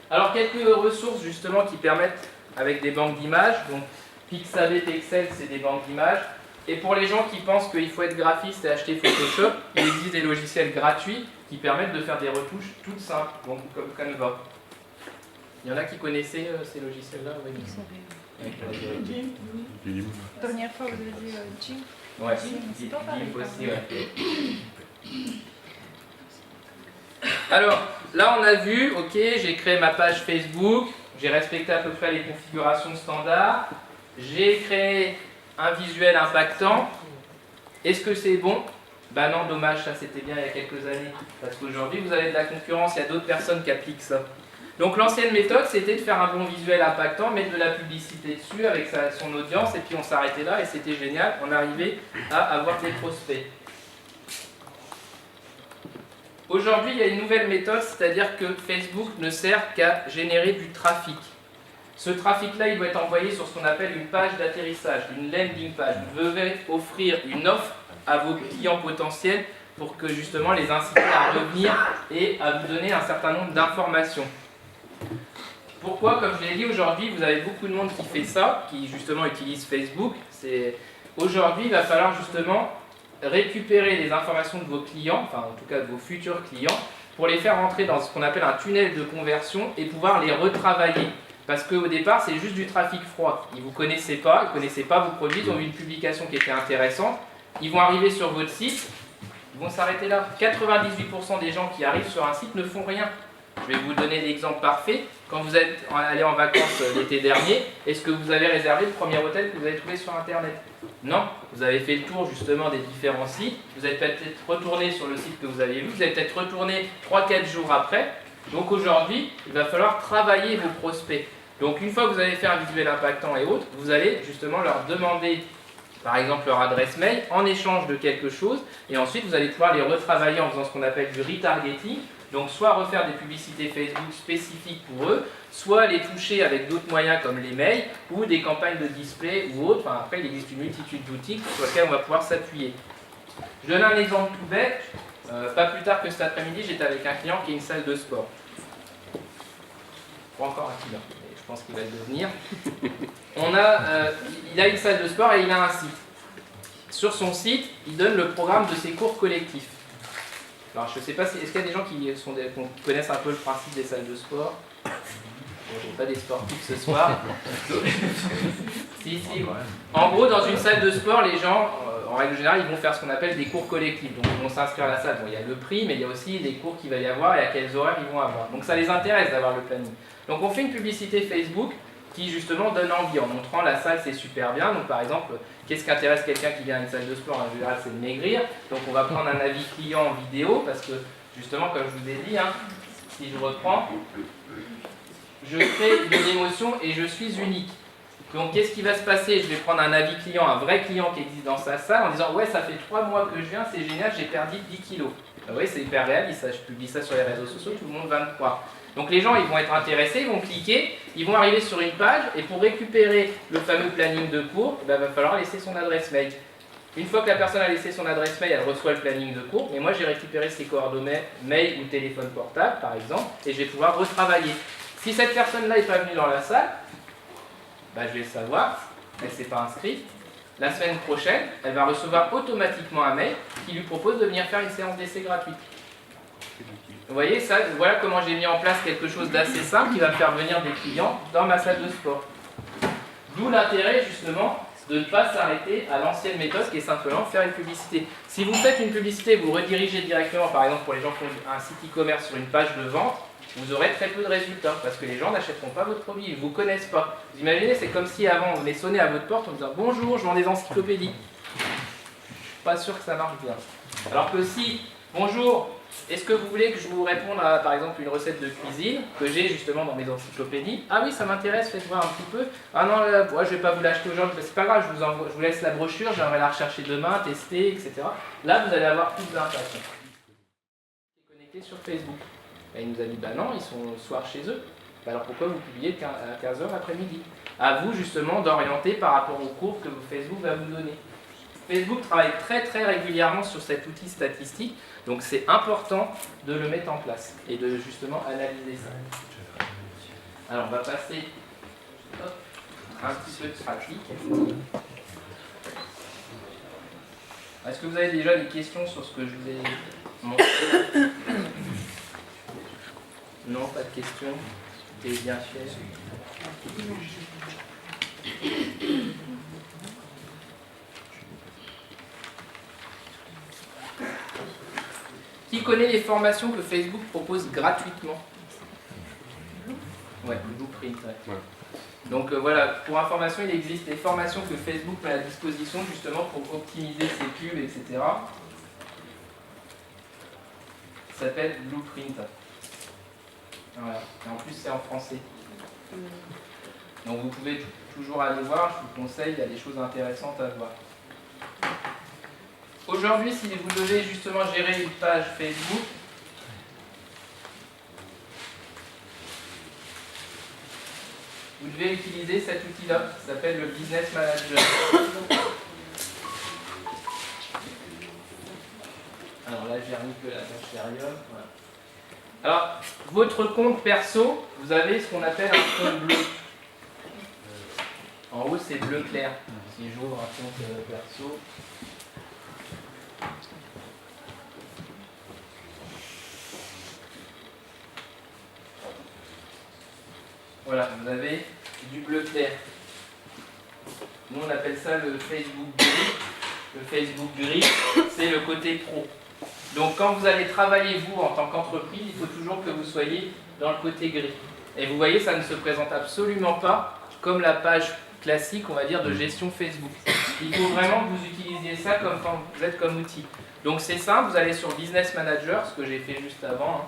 Alors quelques ressources justement qui permettent avec des banques d'images, donc Pixabay, Pexel, c'est des banques d'images. Et pour les gens qui pensent qu'il faut être graphiste et acheter Photoshop, il existe des logiciels gratuits qui permettent de faire des retouches toutes simples, donc comme Canva. Il y en a qui connaissaient ces logiciels-là, oui. GIMP. Dernière fois, vous avez dit Jim. Ouais, c'est pas pareil, GIMP aussi, quand ouais. Alors, là on a vu, ok, j'ai créé ma page Facebook, j'ai respecté à peu près les configurations standards, j'ai créé un visuel impactant. Est-ce que c'est bon? Ben non, dommage, ça c'était bien il y a quelques années, parce qu'aujourd'hui vous avez de la concurrence, il y a d'autres personnes qui appliquent ça. Donc l'ancienne méthode, c'était de faire un bon visuel impactant, mettre de la publicité dessus avec son audience, et puis on s'arrêtait là, et c'était génial, on arrivait à avoir des prospects. Aujourd'hui, il y a une nouvelle méthode, c'est-à-dire que Facebook ne sert qu'à générer du trafic. Ce trafic-là, il doit être envoyé sur ce qu'on appelle une page d'atterrissage, une landing page. Vous devez offrir une offre à vos clients potentiels pour que justement les inciter à revenir et à vous donner un certain nombre d'informations. Pourquoi? Comme je l'ai dit, aujourd'hui, vous avez beaucoup de monde qui fait ça, qui justement utilise Facebook. Aujourd'hui, il va falloir justement récupérer les informations de vos clients, enfin en tout cas de vos futurs clients, pour les faire rentrer dans ce qu'on appelle un tunnel de conversion et pouvoir les retravailler. Parce qu'au départ, c'est juste du trafic froid. Ils ne vous connaissaient pas, ils ne connaissaient pas vos produits, ils ont vu une publication qui était intéressante. Ils vont arriver sur votre site, ils vont s'arrêter là. 98% des gens qui arrivent sur un site ne font rien. Je vais vous donner l'exemple parfait. Quand vous êtes allé en vacances l'été dernier, est-ce que vous avez réservé le premier hôtel que vous avez trouvé sur Internet? Non, vous avez fait le tour justement des différents sites, vous êtes peut-être retourné sur le site que vous aviez vu, vous avez peut-être retourné 3-4 jours après. Donc aujourd'hui, il va falloir travailler vos prospects. Donc une fois que vous avez fait un visuel impactant et autres, vous allez justement leur demander par exemple leur adresse mail en échange de quelque chose et ensuite vous allez pouvoir les retravailler en faisant ce qu'on appelle du retargeting. Donc soit refaire des publicités Facebook spécifiques pour eux, soit les toucher avec d'autres moyens comme les mails ou des campagnes de display ou autres. Enfin, après il existe une multitude d'outils sur lesquels on va pouvoir s'appuyer. Je donne un exemple tout bête. Pas plus tard que cet après-midi, j'étais avec un client qui a une salle de sport. Pas encore un client, mais je pense qu'il va le devenir. Il a une salle de sport et il a un site. Sur son site, il donne le programme de ses cours collectifs. Alors je ne sais pas si, est-ce qu'il y a des gens qui connaissent un peu le principe des salles de sport? Bon, j'ai pas des sportifs ce soir. Si. En gros, dans une salle de sport, les gens, en règle générale, ils vont faire ce qu'on appelle des cours collectifs. Donc ils vont s'inscrire à la salle. Bon, il y a le prix, mais il y a aussi les cours qu'il va y avoir et à quels horaires ils vont avoir. Donc ça les intéresse d'avoir le planning. Donc on fait une publicité Facebook qui justement donne envie en montrant la salle, c'est super bien. Donc par exemple, qu'est-ce qui intéresse quelqu'un qui vient à une salle de sport? En général, c'est de maigrir. Donc on va prendre un avis client en vidéo parce que justement, comme je vous ai dit, si je reprends, je crée une émotion et je suis unique. Donc qu'est-ce qui va se passer? Je vais prendre un avis client, un vrai client qui existe dans sa salle en disant ouais, ça fait 3 mois que je viens, c'est génial, j'ai perdu 10 kilos. Vous voyez, c'est hyper réaliste, je publie ça sur les réseaux sociaux, tout le monde va me croire. Donc les gens, ils vont être intéressés, ils vont cliquer, ils vont arriver sur une page et pour récupérer le fameux planning de cours, il va falloir laisser son adresse mail. Une fois que la personne a laissé son adresse mail, elle reçoit le planning de cours, mais moi j'ai récupéré ses coordonnées mail ou téléphone portable par exemple et je vais pouvoir retravailler. Si cette personne-là n'est pas venue dans la salle, je vais le savoir, elle ne s'est pas inscrite. La semaine prochaine, elle va recevoir automatiquement un mail qui lui propose de venir faire une séance d'essai gratuite. Vous voyez, ça, voilà comment j'ai mis en place quelque chose d'assez simple qui va me faire venir des clients dans ma salle de sport. D'où l'intérêt justement de ne pas s'arrêter à l'ancienne méthode qui est simplement faire une publicité. Si vous faites une publicité, vous redirigez directement, par exemple pour les gens qui ont un site e-commerce sur une page de vente, vous aurez très peu de résultats parce que les gens n'achèteront pas votre produit, ils ne vous connaissent pas. Vous imaginez, c'est comme si avant on venait sonner à votre porte en disant bonjour, je vends des encyclopédies. Pas sûr que ça marche bien. Alors que si, bonjour, Est-ce que vous voulez que je vous réponde à, par exemple, une recette de cuisine que j'ai justement dans mes encyclopédies? Ah oui, ça m'intéresse, faites voir un petit peu. Ah non, moi, je ne vais pas vous l'acheter aujourd'hui, c'est pas grave, je vous laisse la brochure, j'aimerais la rechercher demain, tester, etc. Là, vous allez avoir plus d'informations. Connecté sur Facebook. Et il nous a dit, bah non, ils sont le soir chez eux. Bah alors pourquoi vous publiez à 15h l'après-midi? À vous justement d'orienter par rapport aux cours que Facebook va vous donner. Facebook travaille très très régulièrement sur cet outil statistique, donc c'est important de le mettre en place et de justement analyser ça. Alors on va passer un petit peu de pratique. Est-ce que vous avez déjà des questions sur ce que je vous ai montré? Non, pas de questions. Tout est bien fait. Qui connaît les formations que Facebook propose gratuitement? Ouais, Blueprint. Ouais. Donc voilà, pour information, il existe des formations que Facebook met à disposition justement pour optimiser ses pubs, etc. Ça s'appelle Blueprint. Voilà. Et en plus, c'est en français. Donc vous pouvez toujours aller voir, je vous conseille, il y a des choses intéressantes à voir. Aujourd'hui, si vous devez justement gérer une page Facebook, vous devez utiliser cet outil-là, qui s'appelle le Business Manager. Alors là, j'ai remis que la page derrière. Voilà. Alors, votre compte perso, vous avez ce qu'on appelle un compte bleu. En haut, c'est bleu clair. Si j'ouvre un compte perso. Voilà, vous avez du bleu clair. Nous, on appelle ça le Facebook gris. Le Facebook gris, c'est le côté pro. Donc, quand vous allez travailler, vous, en tant qu'entreprise, il faut toujours que vous soyez dans le côté gris. Et vous voyez, ça ne se présente absolument pas comme la page classique, on va dire, de gestion Facebook. Il faut vraiment que vous utilisiez ça comme quand vous êtes comme outil. Donc, c'est simple, vous allez sur Business Manager, ce que j'ai fait juste avant, hein,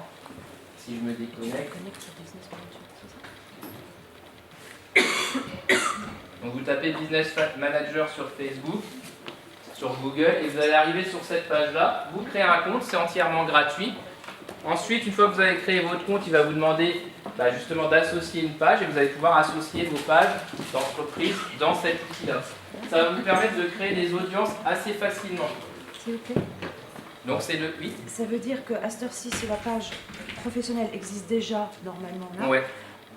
si je me déconnecte. Donc vous tapez Business Manager sur Facebook, sur Google, et vous allez arriver sur cette page-là. Vous créez un compte, c'est entièrement gratuit. Ensuite, une fois que vous avez créé votre compte, il va vous demander justement d'associer une page, et vous allez pouvoir associer vos pages d'entreprise dans cet outil-là. Ça va vous permettre de créer des audiences assez facilement. S'il vous plaît. Donc c'est le 8. Ça veut dire qu'à cette heure-ci, si la page professionnelle existe déjà normalement là, Ouais.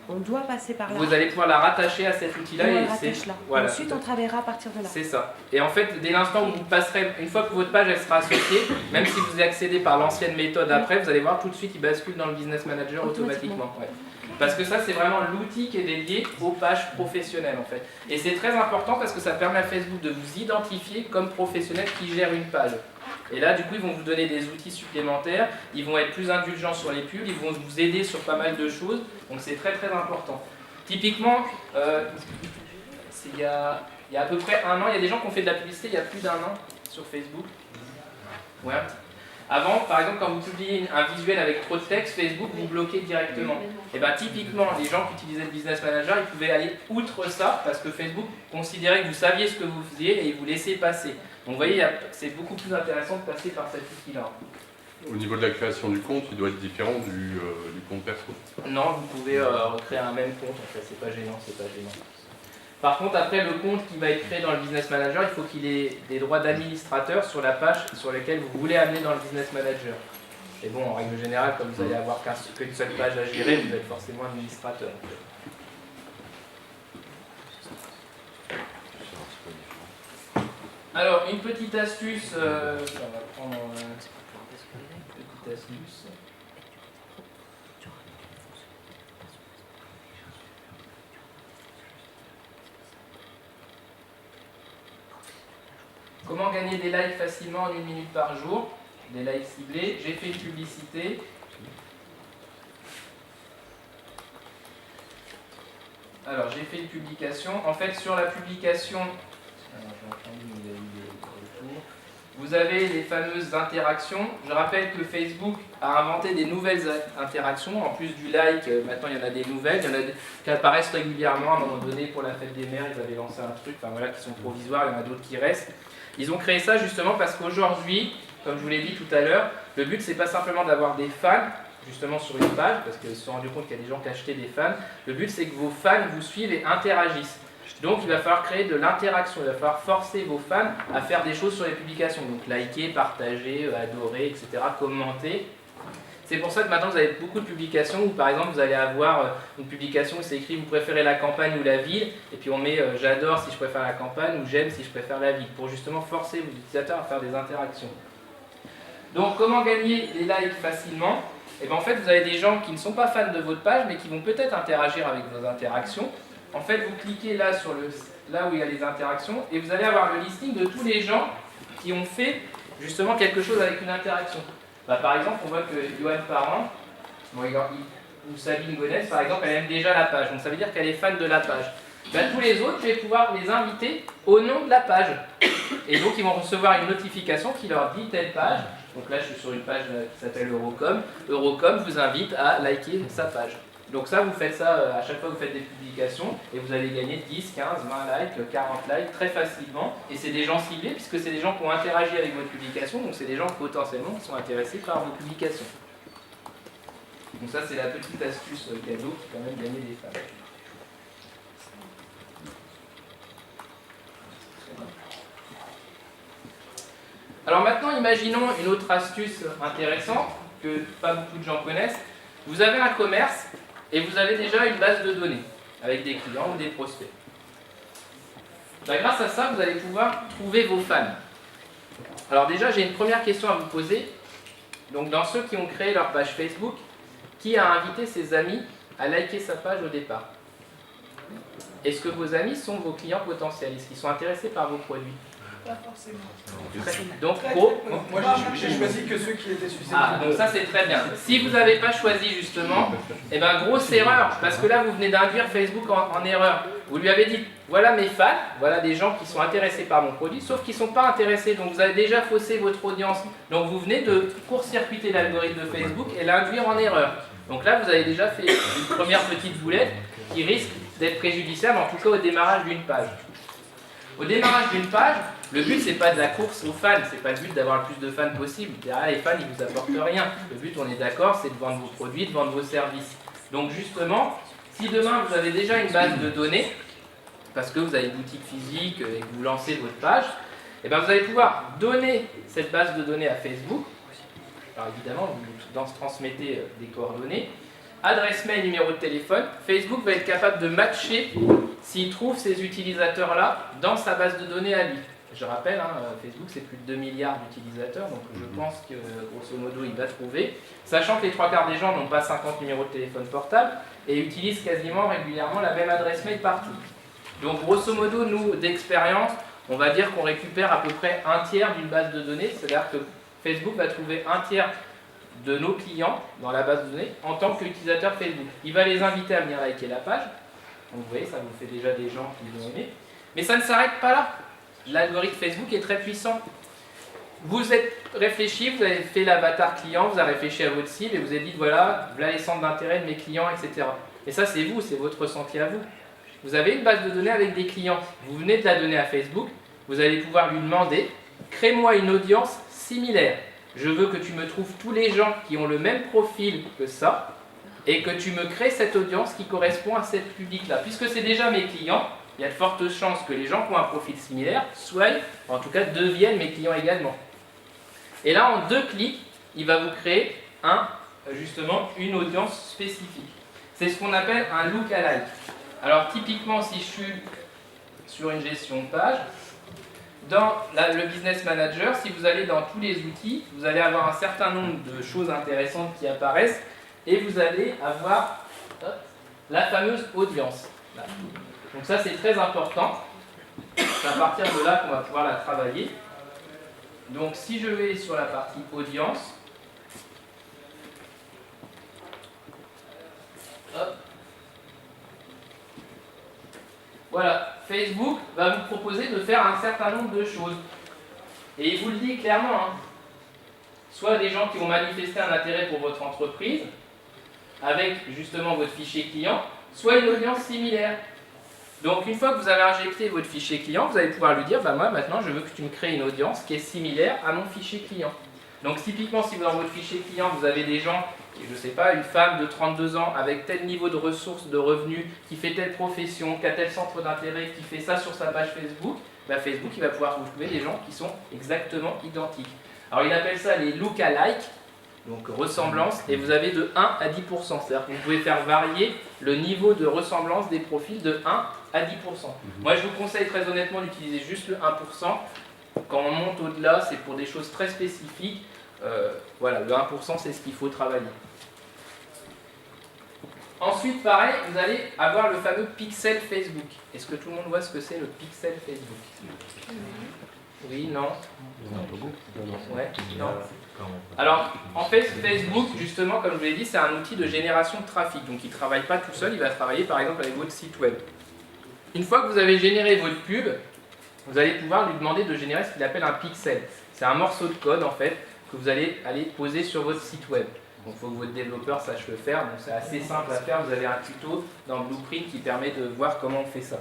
on doit passer par là. Vous allez pouvoir la rattacher à cet outil-là. On Et la rattache là. voilà. Ensuite, on travaillera à partir de là. C'est ça. Et en fait, dès l'instant où vous passerez, une fois que votre page elle sera associée, même si vous y accédez par l'ancienne méthode après, vous allez voir tout de suite, il bascule dans le Business Manager automatiquement. Ouais. Parce que ça, c'est vraiment l'outil qui est dédié aux pages professionnelles en fait. Et c'est très important parce que ça permet à Facebook de vous identifier comme professionnel qui gère une page. Et là, du coup, ils vont vous donner des outils supplémentaires, ils vont être plus indulgents sur les pubs, ils vont vous aider sur pas mal de choses, donc c'est très très important. Typiquement, il y a à peu près un an, il y a des gens qui ont fait de la publicité il y a plus d'un an sur Facebook. Ouais. Avant, par exemple, quand vous publiez un visuel avec trop de texte, Facebook vous bloquez directement. Et bien typiquement, les gens qui utilisaient le Business Manager, ils pouvaient aller outre ça parce que Facebook considérait que vous saviez ce que vous faisiez et ils vous laissaient passer. Donc vous voyez, c'est beaucoup plus intéressant de passer par cet outil-là. Au niveau de la création du compte, il doit être différent du compte perso. Non, vous pouvez recréer un même compte, en fait, c'est pas gênant, c'est pas gênant. Par contre, après, le compte qui va être créé dans le Business Manager, il faut qu'il ait des droits d'administrateur sur la page sur laquelle vous voulez amener dans le Business Manager. Et bon, en règle générale, comme vous allez avoir qu'une seule page à gérer, vous êtes forcément administrateur. En fait. Alors, une petite astuce, on va prendre une petite astuce. Comment gagner des likes facilement en 1 minute par jour? Des likes ciblés. J'ai fait une publicité. Alors, j'ai fait une publication. En fait, sur la publication, vous avez les fameuses interactions. Je rappelle que Facebook a inventé des nouvelles interactions. En plus du like, maintenant il y en a des nouvelles. Il y en a qui apparaissent régulièrement. À un moment donné, pour la fête des mères, ils avaient lancé un truc, enfin voilà, qui sont provisoires. Il y en a d'autres qui restent. Ils ont créé ça justement parce qu'aujourd'hui, comme je vous l'ai dit tout à l'heure, le but c'est pas simplement d'avoir des fans, justement sur une page, parce qu'ils se sont rendus compte qu'il y a des gens qui achetaient des fans. Le but c'est que vos fans vous suivent et interagissent. Donc il va falloir créer de l'interaction, il va falloir forcer vos fans à faire des choses sur les publications. Donc liker, partager, adorer, etc., commenter. C'est pour ça que maintenant vous avez beaucoup de publications où par exemple vous allez avoir une publication où c'est écrit vous préférez la campagne ou la ville, et puis on met j'adore si je préfère la campagne ou j'aime si je préfère la ville, pour justement forcer vos utilisateurs à faire des interactions. Donc comment gagner les likes facilement? Et bien en fait vous avez des gens qui ne sont pas fans de votre page mais qui vont peut-être interagir avec vos interactions. En fait vous cliquez là, là où il y a les interactions et vous allez avoir le listing de tous les gens qui ont fait justement quelque chose avec une interaction. Bah, par exemple on voit que Yoann Parent ou Sabine Gonès par exemple elle aime déjà la page, donc ça veut dire qu'elle est fan de la page. Bah, tous les autres, je vais pouvoir les inviter au nom de la page. Et donc ils vont recevoir une notification qui leur dit telle page. Donc là je suis sur une page qui s'appelle Eurocom. Eurocom vous invite à liker sa page. Donc ça vous faites ça à chaque fois que vous faites des publications et vous allez gagner 10, 15, 20 likes, 40 likes très facilement. Et c'est des gens ciblés puisque c'est des gens qui ont interagi avec votre publication. Donc c'est des gens potentiellement qui sont intéressés par vos publications. Donc ça c'est la petite astuce cadeau qui permet de gagner des fans. Alors maintenant, imaginons une autre astuce intéressante que pas beaucoup de gens connaissent. Vous avez un commerce et vous avez déjà une base de données avec des clients ou des prospects. Ben, grâce à ça, vous allez pouvoir trouver vos fans. Alors déjà, j'ai une première question à vous poser. Donc dans ceux qui ont créé leur page Facebook, qui a invité ses amis à liker sa page au départ? Est-ce que vos amis sont vos clients potentiels? Est-ce qu'ils sont intéressés par vos produits? Pas forcément. Donc, moi j'ai choisi que ceux qui étaient susceptibles. ah, donc ça c'est très bien. Si vous n'avez pas choisi justement, eh ben grosse erreur, parce que là vous venez d'induire Facebook en erreur. Vous lui avez dit, voilà mes fans, voilà des gens qui sont intéressés par mon produit, sauf qu'ils ne sont pas intéressés, donc vous avez déjà faussé votre audience. Donc vous venez de court-circuiter l'algorithme de Facebook et l'induire en erreur. Donc là vous avez déjà fait une première petite boulette qui risque d'être préjudiciable, en tout cas au démarrage d'une page. Au démarrage d'une page, le but c'est pas de la course aux fans, c'est pas le but d'avoir le plus de fans possible. Derrière les fans ils vous apportent rien. Le but, on est d'accord, c'est de vendre vos produits, de vendre vos services. Donc justement, si demain vous avez déjà une base de données, parce que vous avez une boutique physique et que vous lancez votre page, et bien vous allez pouvoir donner cette base de données à Facebook. Alors évidemment, vous transmettez des coordonnées, adresse mail, numéro de téléphone. Facebook va être capable de matcher s'il trouve ces utilisateurs-là dans sa base de données à lui. Je rappelle, Facebook c'est plus de 2 milliards d'utilisateurs, donc je pense que grosso modo il va trouver. Sachant que les 3/4 des gens n'ont pas 50 numéros de téléphone portable et utilisent quasiment régulièrement la même adresse mail partout. Donc grosso modo, nous d'expérience, on va dire qu'on récupère à peu près un tiers d'une base de données, c'est-à-dire que Facebook va trouver un tiers de nos clients dans la base de données en tant qu'utilisateur Facebook. Il va les inviter à venir liker la page. Donc vous voyez, ça vous fait déjà des gens qui l'ont aimé. Mais ça ne s'arrête pas là. L'algorithme Facebook est très puissant. Vous êtes réfléchi, vous avez fait l'avatar client, vous avez réfléchi à votre cible et vous avez dit voilà les centres d'intérêt de mes clients, etc. Et ça c'est vous, c'est votre ressenti à vous. Vous avez une base de données avec des clients. Vous venez de la donner à Facebook, vous allez pouvoir lui demander crée-moi une audience similaire. Je veux que tu me trouves tous les gens qui ont le même profil que ça et que tu me crées cette audience qui correspond à ce public-là. Puisque c'est déjà mes clients, il y a de fortes chances que les gens qui ont un profil similaire soient, en tout cas deviennent mes clients également. Et là, en 2 clics, il va vous créer justement une audience spécifique. C'est ce qu'on appelle un lookalike. Alors typiquement, si je suis sur une gestion de page, dans le Business Manager, si vous allez dans tous les outils, vous allez avoir un certain nombre de choses intéressantes qui apparaissent et vous allez avoir la fameuse audience. Là. Donc ça c'est très important, c'est à partir de là qu'on va pouvoir la travailler. Donc si je vais sur la partie audience, voilà, Facebook va vous proposer de faire un certain nombre de choses. Et il vous le dit clairement, hein. Soit des gens qui ont manifesté un intérêt pour votre entreprise, avec justement votre fichier client, soit une audience similaire. Donc une fois que vous avez injecté votre fichier client, vous allez pouvoir lui dire, bah moi maintenant je veux que tu me crées une audience qui est similaire à mon fichier client. Donc typiquement si dans votre fichier client vous avez des gens, je ne sais pas, une femme de 32 ans avec tel niveau de ressources, de revenus, qui fait telle profession, qui a tel centre d'intérêt, qui fait ça sur sa page Facebook, bah Facebook il va pouvoir vous trouver des gens qui sont exactement identiques. Alors il appelle ça les look-alike, donc ressemblance, et vous avez de 1 à 10%. C'est-à-dire que vous pouvez faire varier le niveau de ressemblance des profils de 1 à 10%. Moi je vous conseille très honnêtement d'utiliser juste le 1%. Quand on monte au-delà, c'est pour des choses très spécifiques. Voilà, le 1% c'est ce qu'il faut travailler. Ensuite, pareil, vous allez avoir le fameux pixel Facebook. Est-ce que tout le monde voit ce que c'est le pixel Facebook? Oui, non? Ouais, non. Alors, en fait, Facebook, justement, comme je vous l'ai dit, c'est un outil de génération de trafic. Donc, il ne travaille pas tout seul, il va travailler par exemple avec votre site web. Une fois que vous avez généré votre pub, vous allez pouvoir lui demander de générer ce qu'il appelle un pixel. C'est un morceau de code, en fait, que vous allez aller poser sur votre site web. Donc, il faut que votre développeur sache le faire. Donc, c'est assez simple à faire. Vous avez un tuto dans Blueprint qui permet de voir comment on fait ça.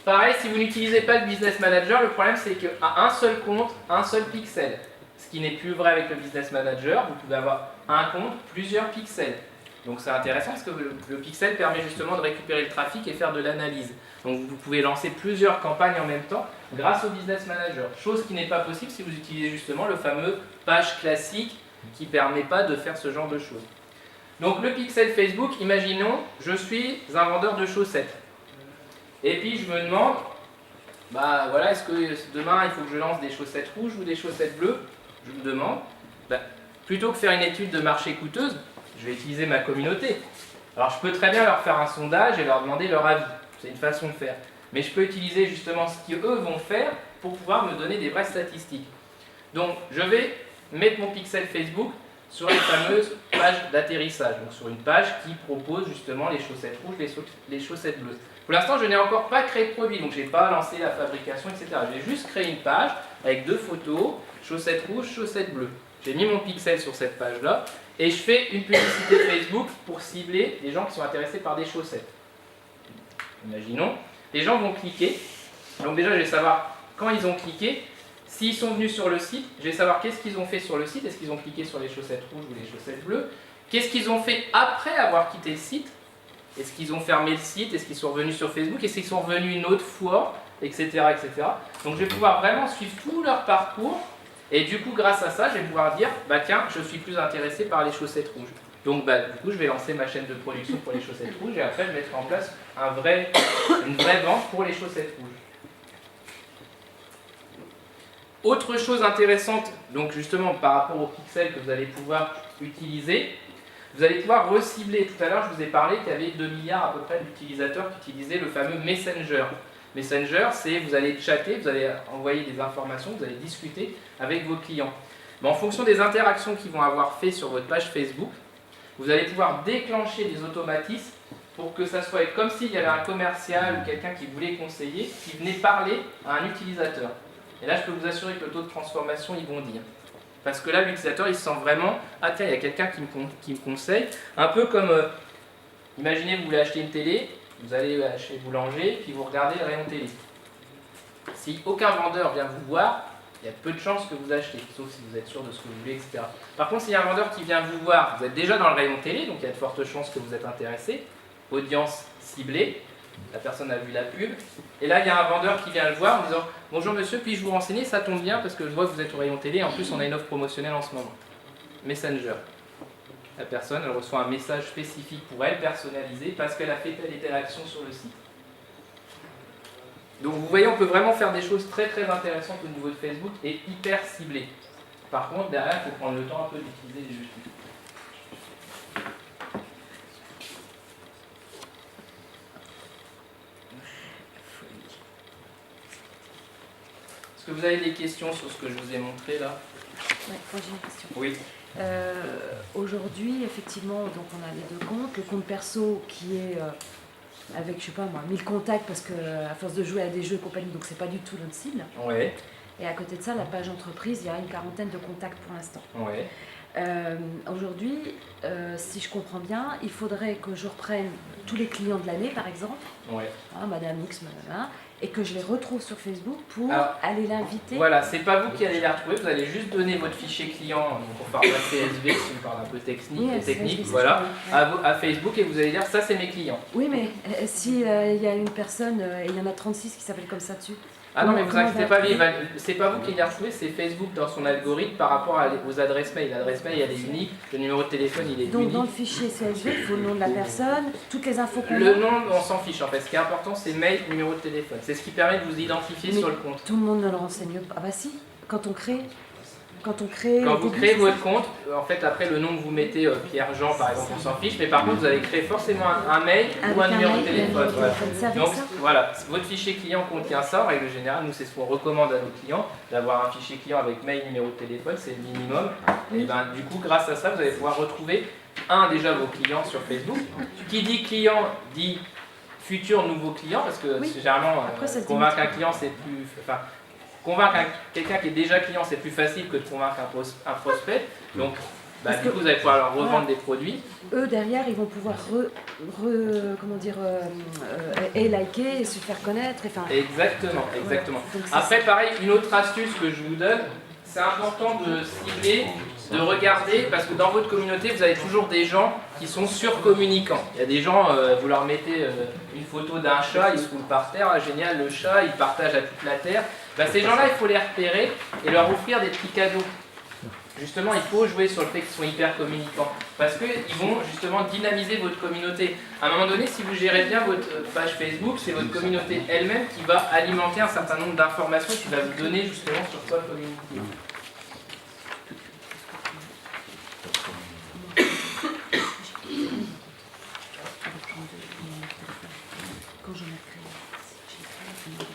Pareil, si vous n'utilisez pas le Business Manager, le problème c'est qu'à un seul compte, un seul pixel. Ce qui n'est plus vrai avec le Business Manager, vous pouvez avoir un compte, plusieurs pixels. Donc c'est intéressant parce que le pixel permet justement de récupérer le trafic et faire de l'analyse. Donc vous pouvez lancer plusieurs campagnes en même temps grâce au Business Manager. Chose qui n'est pas possible si vous utilisez justement le fameux page classique qui ne permet pas de faire ce genre de choses. Donc le pixel Facebook, imaginons, je suis un vendeur de chaussettes. Et puis je me demande, bah voilà, est-ce que demain il faut que je lance des chaussettes rouges ou des chaussettes bleues? Je me demande, bah, plutôt que faire une étude de marché coûteuse, je vais utiliser ma communauté. Alors je peux très bien leur faire un sondage et leur demander leur avis, c'est une façon de faire. Mais je peux utiliser justement ce qu'eux vont faire pour pouvoir me donner des vraies statistiques. Donc je vais mettre mon pixel Facebook sur les fameuses pages d'atterrissage, donc sur une page qui propose justement les chaussettes rouges, les chaussettes bleues. Pour l'instant, je n'ai encore pas créé de produit, donc je n'ai pas lancé la fabrication, etc. J'ai juste créé une page avec 2 photos, chaussettes rouges, chaussettes bleues. J'ai mis mon pixel sur cette page-là et je fais une publicité Facebook pour cibler les gens qui sont intéressés par des chaussettes. Imaginons, les gens vont cliquer, donc déjà je vais savoir quand ils ont cliqué, s'ils sont venus sur le site, je vais savoir qu'est-ce qu'ils ont fait sur le site, est-ce qu'ils ont cliqué sur les chaussettes rouges ou les chaussettes bleues, qu'est-ce qu'ils ont fait après avoir quitté le site. Est-ce qu'ils ont fermé le site? Est-ce qu'ils sont revenus sur Facebook? Est-ce qu'ils sont revenus une autre fois? Etc. etc. Donc je vais pouvoir vraiment suivre tout leur parcours. Et du coup, grâce à ça, je vais pouvoir dire, bah tiens, je suis plus intéressé par les chaussettes rouges. Donc bah, du coup, je vais lancer ma chaîne de production pour les chaussettes rouges. Et après, je mettrai en place une vraie vente pour les chaussettes rouges. Autre chose intéressante, donc justement par rapport au pixel que vous allez pouvoir utiliser, vous allez pouvoir recibler. Tout à l'heure, je vous ai parlé qu'il y avait 2 milliards à peu près d'utilisateurs qui utilisaient le fameux Messenger. Messenger, c'est vous allez chatter, vous allez envoyer des informations, vous allez discuter avec vos clients. Mais en fonction des interactions qu'ils vont avoir fait sur votre page Facebook, vous allez pouvoir déclencher des automatismes pour que ça soit comme s'il y avait un commercial ou quelqu'un qui voulait conseiller, qui venait parler à un utilisateur. Et là, je peux vous assurer que le taux de transformation, ils vont dire. Parce que là, l'utilisateur, il se sent vraiment, ah tiens, il y a quelqu'un qui me conseille. Un peu comme, imaginez, vous voulez acheter une télé, vous allez chez le boulanger, puis vous regardez le rayon télé. Si aucun vendeur vient vous voir, il y a peu de chances que vous achetez, sauf si vous êtes sûr de ce que vous voulez, etc. Par contre, s'il y a un vendeur qui vient vous voir, vous êtes déjà dans le rayon télé, donc il y a de fortes chances que vous êtes intéressé. Audience ciblée, la personne a vu la pub. Et là, il y a un vendeur qui vient le voir en disant « Bonjour monsieur, puis-je vous renseigner? Ça tombe bien parce que je vois que vous êtes au rayon télé. En plus, on a une offre promotionnelle en ce moment. » Messenger. La personne, elle reçoit un message spécifique pour elle, personnalisé, parce qu'elle a fait telle et telle action sur le site. Donc vous voyez, on peut vraiment faire des choses très très intéressantes au niveau de Facebook et hyper ciblées. Par contre, derrière, il faut prendre le temps un peu d'utiliser les justificatifs. Est-ce que vous avez des questions sur ce que je vous ai montré là? Ouais, moi j'ai une question. Oui. Aujourd'hui, effectivement, donc on a les 2 comptes. Le compte perso qui est avec, je sais pas moi, 1000 contacts parce que à force de jouer à des jeux et compagnie, donc c'est pas du tout notre cible. Ouais. Et à côté de ça, la page entreprise, il y a une quarantaine de contacts pour l'instant. Ouais. Aujourd'hui, si je comprends bien, il faudrait que je reprenne tous les clients de l'année, par exemple, Ouais. Madame X, Madame A, et que je les retrouve sur Facebook pour Alors, aller l'inviter. Voilà, c'est pas vous qui allez les retrouver, vous allez juste donner votre fichier client pour format CSV, si on parle un peu technique, voilà, à Facebook et vous allez dire ça c'est mes clients. Oui, mais si il y a une personne, et il y en a 36 qui s'appellent comme ça dessus. Ah non, mais vous Comment inquiétez on pas, va- c'est pas vous qui les retrouvez, c'est Facebook dans son algorithme par rapport aux adresses mail. L'adresse mail elle est unique, le numéro de téléphone il est Donc dans le unique. fichier CSV, il faut le nom de la personne, toutes les infos qu'on Le a. nom, on s'en fiche en fait. Ce qui est important, c'est mail, numéro de téléphone. C'est ce qui permet de vous identifier Mais sur le compte. Tout le monde ne le renseigne pas. Ah bah si, quand on crée. Quand au vous début, créez c'est votre ça. compte, en fait, après le nom que vous mettez, Pierre-Jean par exemple, on s'en fiche, mais par contre, vous allez créer forcément un mail ou un Avec numéro de mail, téléphone. un Voilà. C'est avec Donc ça. voilà, votre fichier client contient ça, en règle générale, nous c'est ce qu'on recommande à nos clients, d'avoir un fichier client avec mail, numéro de téléphone, c'est le minimum. Et ben du coup, grâce à ça, vous allez pouvoir retrouver, déjà vos clients sur Facebook. Qui dit client dit futur nouveau client, parce que Oui. généralement, Après, ça se convaincre limite. un client, c'est plus... Enfin, convaincre quelqu'un qui est déjà client, c'est plus facile que de convaincre un prospect. Donc, Parce du que- coup, vous allez pouvoir leur revendre Voilà. des produits. Eux derrière, ils vont pouvoir et liker et se faire connaître. Enfin, Exactement, exactement. donc c'est Après, pareil, une autre astuce que je vous donne, c'est important de cibler, de regarder, parce que dans votre communauté, vous avez toujours des gens qui sont surcommunicants. Il y a des gens, vous leur mettez une photo d'un chat, ils se roulent par terre, ah, génial, le chat, ils partagent à toute la terre. Ben, ces gens-là, il faut les repérer et leur offrir des petits cadeaux. Justement, il faut jouer sur le fait qu'ils sont hyper communicants, parce qu'ils vont justement dynamiser votre communauté. À un moment donné, si vous gérez bien votre page Facebook, c'est votre communauté elle-même qui va alimenter un certain nombre d'informations qui va vous donner justement sur quoi communiquer. quand j'en ai créé.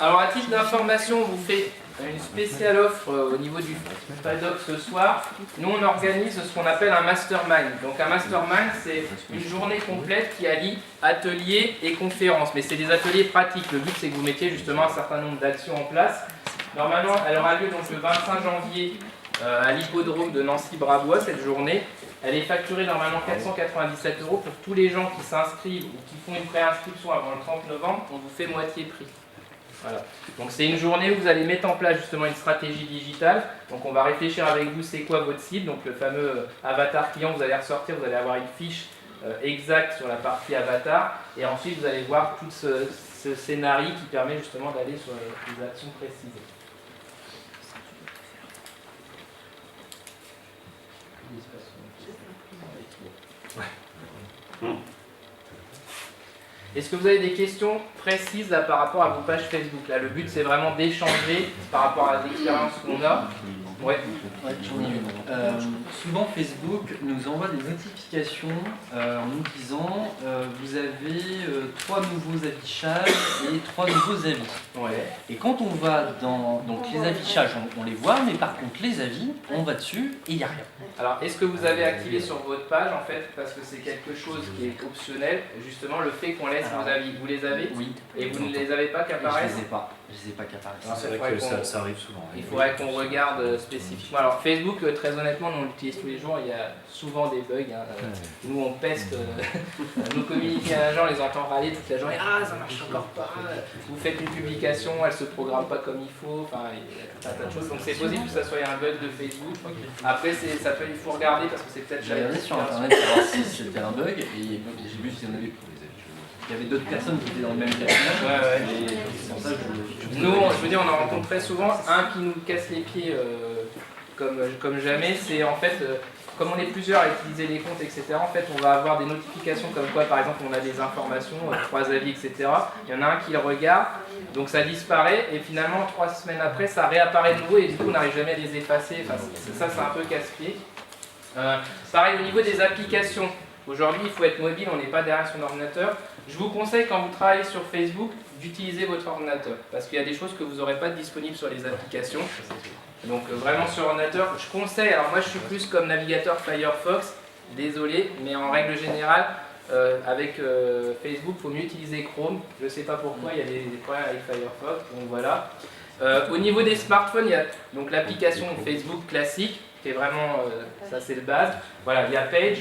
Alors à titre d'information, on vous fait une spéciale offre au niveau du paddock ce soir. Nous on organise ce qu'on appelle un mastermind. Donc un mastermind c'est une journée complète qui allie ateliers et conférences. Mais c'est des ateliers pratiques. Le but c'est que vous mettiez justement un certain nombre d'actions en place. Normalement elle aura lieu donc le 25 janvier à l'hippodrome de Nancy-Brabois cette journée. Elle est facturée normalement 497 € pour tous les gens qui s'inscrivent ou qui font une préinscription avant le 30 novembre. On vous fait moitié prix. Voilà. Donc c'est une journée où vous allez mettre en place justement une stratégie digitale. Donc on va réfléchir avec vous c'est quoi votre cible. Donc le fameux avatar client, vous allez ressortir, vous allez avoir une fiche exacte sur la partie avatar. Et ensuite vous allez voir tout ce scénario qui permet justement d'aller sur des actions précises. Est-ce que vous avez des questions précises là, par rapport à vos pages Facebook? Là, le but c'est vraiment d'échanger par rapport à l'expérience qu'on a. Ouais. Ouais, j'en ai une. Souvent Facebook nous envoie des notifications en nous disant vous avez 3 nouveaux affichages et 3 nouveaux avis. Ouais. Et quand on va dans donc les affichages, on les voit, mais par contre les avis, on va dessus et il n'y a rien. Alors, est-ce que vous avez activé sur votre page en fait, parce que c'est quelque chose qui est optionnel, justement le fait qu'on laisse Alors, vos avis, vous les avez Oui. et vous ne les avez pas qui Je apparaissent? les ai pas. Je les ai pas qui apparaissent. Alors, C'est vrai que ça arrive souvent. Il faudrait qu'on regarde spécifiquement. Alors Facebook, très honnêtement, nous on l'utilise tous les jours, il y a souvent des bugs. Hein. Nous on peste nos communiqués à l'agent, on les entend râler toute la journée. Ah, ça marche encore pas. Vous faites une publication, elle se programme pas comme il faut. Enfin, il y a tout un tas de choses. Donc c'est possible que ça soit un bug de Facebook. Après, il faut regarder parce que c'est peut-être. J'ai regardé sur internet pour voir si c'était un bug et j'ai vu qu'il y en avait pour les avis. Il y avait d'autres personnes qui étaient dans le même cas. Ouais. Et c'est pour ça que Nous, je veux dire, on en rencontre très souvent. Un qui nous casse les pieds comme jamais, c'est en fait, comme on est plusieurs à utiliser les comptes, etc., en fait, on va avoir des notifications comme quoi, par exemple, on a des informations, 3 avis, etc. Il y en a un qui le regarde, donc ça disparaît, et finalement, 3 semaines après, ça réapparaît de nouveau, et du coup, on n'arrive jamais à les effacer. Enfin, ça, c'est un peu casse-pied. Pareil, au niveau des applications, aujourd'hui, il faut être mobile, on n'est pas derrière son ordinateur. Je vous conseille, quand vous travaillez sur Facebook, d'utiliser votre ordinateur, parce qu'il y a des choses que vous n'aurez pas disponibles sur les applications. Donc vraiment sur ordinateur, je conseille, alors moi je suis plus comme navigateur Firefox, désolé, mais en règle générale, avec Facebook, il faut mieux utiliser Chrome. Je ne sais pas pourquoi, il y a des problèmes avec Firefox, donc voilà. Au niveau des smartphones, il y a donc l'application Facebook classique, qui est vraiment, ça c'est le base. Voilà, il y a Page,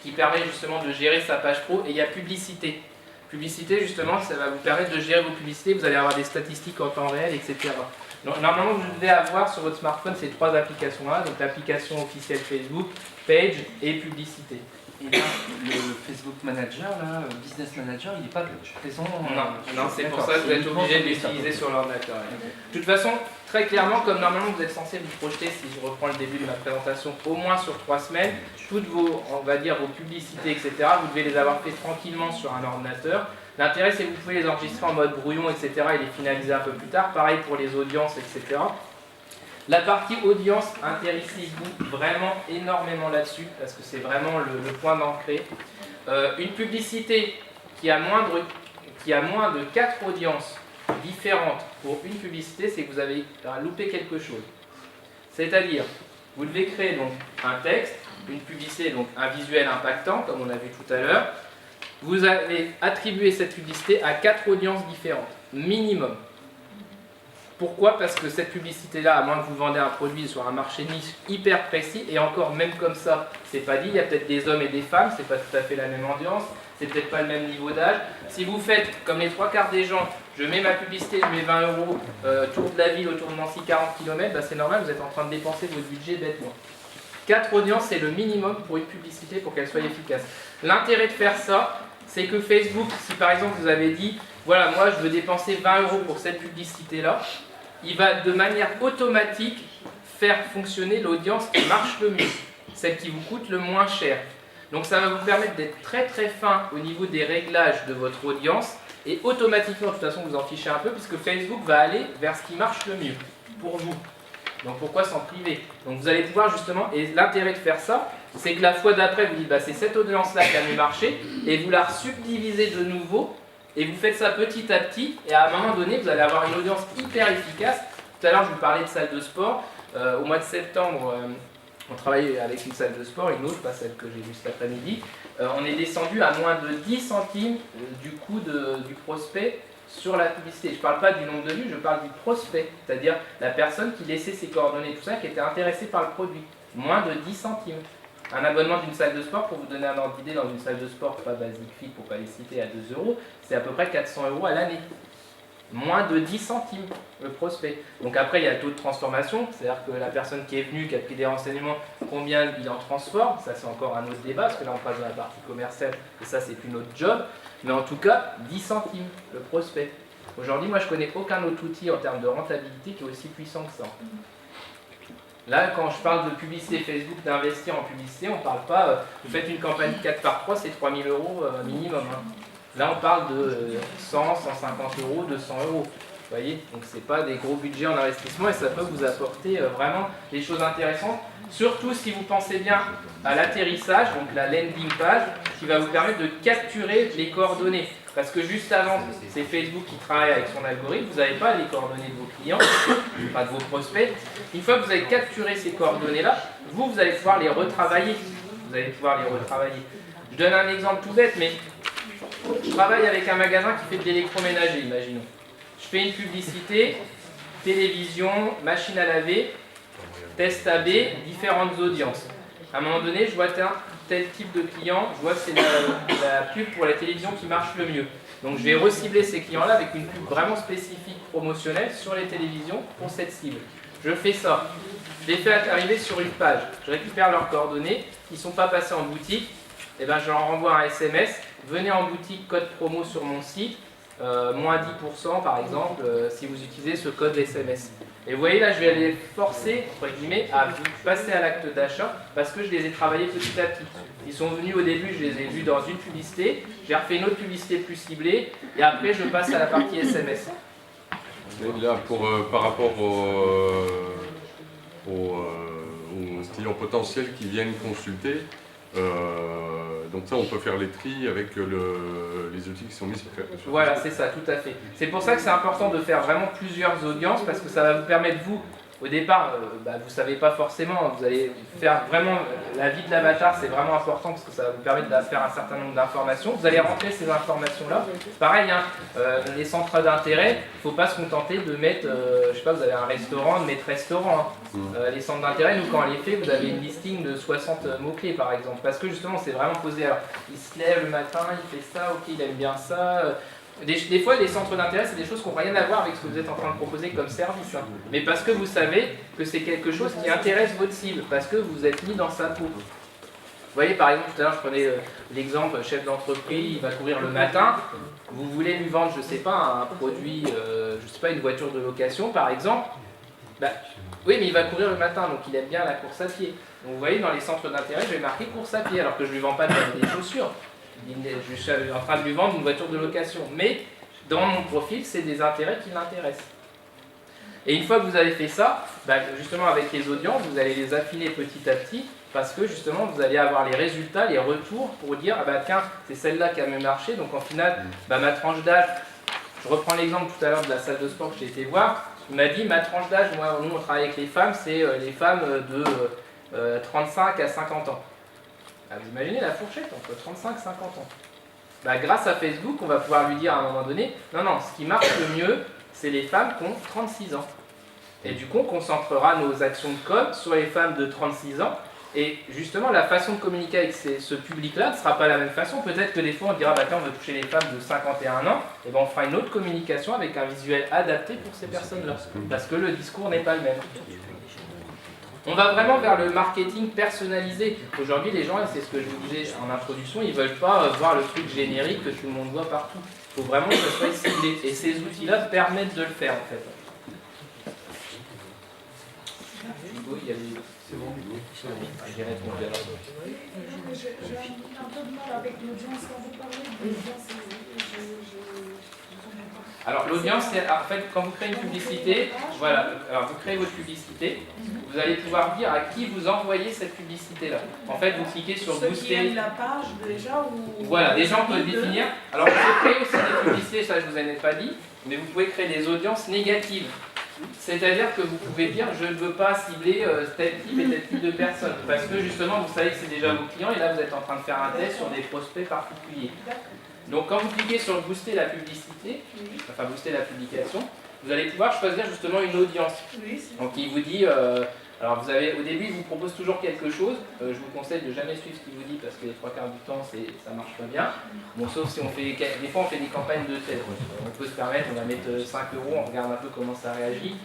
qui permet justement de gérer sa page pro, et il y a Publicité. Publicité, justement, ça va vous permettre de gérer vos publicités, vous allez avoir des statistiques en temps réel, etc. Donc, normalement, vous devez avoir sur votre smartphone ces trois applications-là, donc l'application officielle Facebook, Page et Publicité. Et là, le Facebook Manager, là, Business Manager, il n'est pas présent. Non, c'est pour ça que vous êtes obligé de l'utiliser sur l'ordinateur. De toute façon, très clairement, comme normalement vous êtes censé vous projeter, si je reprends le début de ma présentation, au moins sur 3 semaines, toutes vos, on va dire, vos publicités, etc., vous devez les avoir fait tranquillement sur un ordinateur. L'intérêt, c'est que vous pouvez les enregistrer en mode brouillon, etc., et les finaliser un peu plus tard. Pareil pour les audiences, etc. La partie audience, intéressez-vous vraiment énormément là-dessus, parce que c'est vraiment le point d'entrée. Une publicité qui a moins de 4 audiences différentes pour une publicité, c'est que vous avez loupé quelque chose. C'est-à-dire, vous devez créer donc un texte, une publicité, donc un visuel impactant, comme on a vu tout à l'heure. Vous allez attribuer cette publicité à 4 audiences différentes, minimum. Pourquoi? Parce que cette publicité-là, à moins que vous vendez un produit sur un marché niche hyper précis, et encore même comme ça, c'est pas dit, il y a peut-être des hommes et des femmes, c'est pas tout à fait la même audience, c'est peut-être pas le même niveau d'âge. Si vous faites comme les 3/4 des gens, je mets ma publicité, je mets 20 €, tour de la ville, autour de Nancy, 40 km, bah c'est normal, vous êtes en train de dépenser votre budget bêtement. 4 audiences, c'est le minimum pour une publicité pour qu'elle soit efficace. L'intérêt de faire ça, c'est que Facebook, si par exemple vous avez dit, voilà, moi je veux dépenser 20 € pour cette publicité-là, il va de manière automatique faire fonctionner l'audience qui marche le mieux, celle qui vous coûte le moins cher. Donc ça va vous permettre d'être très très fin au niveau des réglages de votre audience, et automatiquement, de toute façon vous en fichez un peu, puisque Facebook va aller vers ce qui marche le mieux pour vous. Donc pourquoi s'en priver? Donc vous allez pouvoir justement, et l'intérêt de faire ça, c'est que la fois d'après vous dites bah, c'est cette audience-là qui a mieux marché, et vous la subdivisez de nouveau, et vous faites ça petit à petit, et à un moment donné vous allez avoir une audience hyper efficace. Tout à l'heure je vous parlais de salle de sport, au mois de septembre on travaillait avec une salle de sport, une autre, pas celle que j'ai vue cet après-midi, on est descendu à moins de 10 centimes du coût du prospect sur la publicité. Je ne parle pas du nombre de vues, je parle du prospect, c'est-à-dire la personne qui laissait ses coordonnées, tout ça, qui était intéressée par le produit. Moins de 10 centimes. Un abonnement d'une salle de sport, pour vous donner un ordre d'idée, dans une salle de sport, pas Basic Fit pour ne pas les citer, à 2 €, c'est à peu près 400 € à l'année. Moins de 10 centimes le prospect. Donc après, il y a le taux de transformation, c'est-à-dire que la personne qui est venue, qui a pris des renseignements, combien il en transforme, ça c'est encore un autre débat, parce que là on passe dans la partie commerciale, et ça c'est plus notre job. Mais en tout cas, 10 centimes le prospect. Aujourd'hui, moi je connais aucun autre outil en termes de rentabilité qui est aussi puissant que ça. Là, quand je parle de publicité Facebook, d'investir en publicité, on ne parle pas, vous faites une campagne 4x3, c'est 3 000 € minimum. Hein. Là, on parle de 100, 150 €, 200 €. Vous voyez, donc ce n'est pas des gros budgets en investissement, et ça peut vous apporter vraiment des choses intéressantes. Surtout si vous pensez bien à l'atterrissage, donc la landing page, qui va vous permettre de capturer les coordonnées. Parce que juste avant, c'est Facebook qui travaille avec son algorithme, vous n'avez pas les coordonnées de vos clients, pas de vos prospects. Une fois que vous avez capturé ces coordonnées-là, vous allez pouvoir les retravailler. Je donne un exemple tout bête, mais je travaille avec un magasin qui fait de l'électroménager, imaginons. Je fais une publicité, télévision, machine à laver, test AB, différentes audiences. À un moment donné, je vois tel type de client, je vois que c'est la pub pour la télévision qui marche le mieux. Donc je vais recibler ces clients-là avec une pub vraiment spécifique promotionnelle sur les télévisions pour cette cible. Je fais ça. Je les fais arriver sur une page. Je récupère leurs coordonnées. Ils ne sont pas passés en boutique. Et ben, je leur renvoie un SMS. Venez en boutique, code promo sur mon site. Moins 10% par exemple si vous utilisez ce code SMS. Et vous voyez là, je vais les forcer entre guillemets à passer à l'acte d'achat parce que je les ai travaillés petit à petit. Ils sont venus au début, je les ai vus dans une publicité, j'ai refait une autre publicité plus ciblée et après je passe à la partie SMS. Et là, par rapport aux clients potentiels qui viennent consulter, donc ça on peut faire les tris avec les outils qui sont mis sur Voilà, c'est ça, tout à fait. C'est pour ça que c'est important de faire vraiment plusieurs audiences parce que ça va vous permettre, vous, au départ, vous ne savez pas forcément, vous allez faire vraiment, la vie de l'avatar c'est vraiment important parce que ça va vous permettre de faire un certain nombre d'informations. Vous allez rentrer ces informations-là. Pareil, hein, les centres d'intérêt, il ne faut pas se contenter de mettre, je sais pas, vous avez un restaurant, de mettre restaurant. Hein. Les centres d'intérêt, nous quand on les fait, vous avez une listing de 60 mots-clés par exemple. Parce que justement, c'est vraiment posé. Alors, il se lève le matin, il fait ça, ok, il aime bien ça. Des fois, les centres d'intérêt, c'est des choses qui n'ont rien à voir avec ce que vous êtes en train de proposer comme service. Hein. Mais parce que vous savez que c'est quelque chose qui intéresse votre cible, parce que vous êtes mis dans sa peau. Vous voyez, par exemple, tout à l'heure, je prenais l'exemple chef d'entreprise, il va courir le matin. Vous voulez lui vendre, je ne sais pas, un produit, je sais pas, une voiture de location, par exemple. Oui, mais il va courir le matin, donc il aime bien la course à pied. Donc vous voyez, dans les centres d'intérêt, je vais marquer course à pied, alors que je ne lui vends pas des chaussures. Je suis en train de lui vendre une voiture de location. Mais dans mon profil, c'est des intérêts qui l'intéressent. Et une fois que vous avez fait ça, justement avec les audiences, vous allez les affiner petit à petit parce que justement vous allez avoir les résultats, les retours pour dire tiens, c'est celle-là qui a mieux marché. Donc en final, ma tranche d'âge, je reprends l'exemple tout à l'heure de la salle de sport que j'ai été voir, il m'a dit ma tranche d'âge, nous on travaille avec les femmes, c'est les femmes de 35 à 50 ans. Vous imaginez la fourchette entre 35 et 50 ans. Grâce à Facebook, on va pouvoir lui dire à un moment donné, non, ce qui marche le mieux, c'est les femmes qui ont 36 ans. Et du coup, on concentrera nos actions de com sur les femmes de 36 ans. Et justement, la façon de communiquer avec ce public-là ne sera pas la même façon. Peut-être que des fois, on dira, tiens, on veut toucher les femmes de 51 ans, et on fera une autre communication avec un visuel adapté pour ces personnes-là. Parce que le discours n'est pas le même. On va vraiment vers le marketing personnalisé. Aujourd'hui, les gens, et c'est ce que je vous disais en introduction, ils ne veulent pas voir le truc générique que tout le monde voit partout. Il faut vraiment que ça soit ciblé. Et ces outils-là permettent de le faire, en fait. Oui, il y a des... C'est bon, j'ai répondu à la J'ai un peu de mal avec l'audience. Quand vous parlez d'audience, alors l'audience, c'est en fait quand vous créez une publicité, voilà, alors vous créez votre publicité, vous allez pouvoir dire à qui vous envoyez cette publicité-là. En fait, vous cliquez sur ceux booster. qui aiment la page déjà ou... Voilà, des gens peuvent définir. Alors vous pouvez créer aussi des publicités, ça je vous en ai pas dit, mais vous pouvez créer des audiences négatives. C'est-à-dire que vous pouvez dire je ne veux pas cibler tel type et tel type de personnes. Parce que justement vous savez que c'est déjà vos clients et là vous êtes en train de faire un test sur des prospects particuliers. Donc quand vous cliquez sur booster la publicité, enfin booster la publication, vous allez pouvoir choisir justement une audience. Donc il vous dit, alors vous avez, au début il vous propose toujours quelque chose, je vous conseille de jamais suivre ce qu'il vous dit parce que les 3/4 du temps ça marche pas bien. Bon, sauf si on fait, des fois on fait des campagnes de test, on peut se permettre, on va mettre 5 €, on regarde un peu comment ça réagit.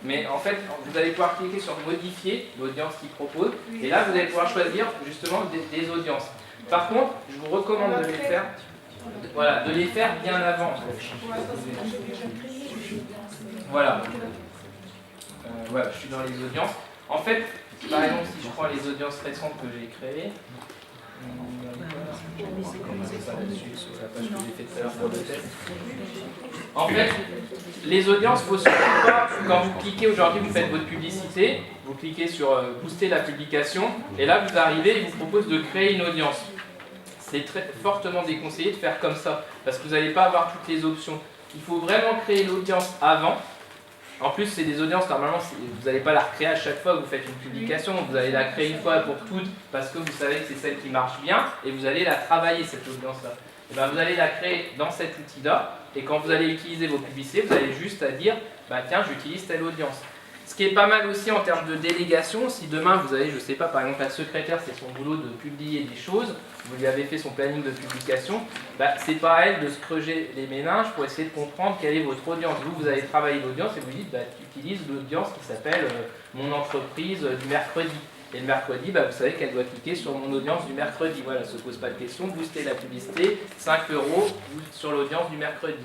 Mais en fait vous allez pouvoir cliquer sur modifier l'audience qu'il propose et là vous allez pouvoir choisir justement des audiences. Par contre, je vous recommande de les faire, voilà, de les faire bien avant. Voilà. Voilà, je suis dans les audiences. En fait, par exemple, si je prends les audiences récentes que j'ai créées, en fait, les audiences, il faut surtout pas, quand vous cliquez aujourd'hui, vous faites votre publicité, vous cliquez sur booster la publication, et là vous arrivez et il vous propose de créer une audience. C'est très fortement déconseillé de faire comme ça, parce que vous n'allez pas avoir toutes les options. Il faut vraiment créer l'audience avant. En plus, c'est des audiences, normalement, vous n'allez pas la recréer à chaque fois que vous faites une publication, vous allez la créer une fois pour toutes, parce que vous savez que c'est celle qui marche bien, et vous allez la travailler, cette audience-là. Et bien, vous allez la créer dans cet outil-là, et quand vous allez utiliser vos publicités, vous avez juste à dire, tiens, j'utilise telle audience. Ce qui est pas mal aussi en termes de délégation, si demain vous avez, je sais pas, par exemple la secrétaire, c'est son boulot de publier des choses, vous lui avez fait son planning de publication, c'est pas à elle de se creuser les méninges pour essayer de comprendre quelle est votre audience. Vous avez travaillé l'audience et vous dites, tu utilises l'audience qui s'appelle mon entreprise du mercredi. Et le mercredi, vous savez qu'elle doit cliquer sur mon audience du mercredi. Voilà, elle ne se pose pas de questions, booster la publicité, 5 € sur l'audience du mercredi.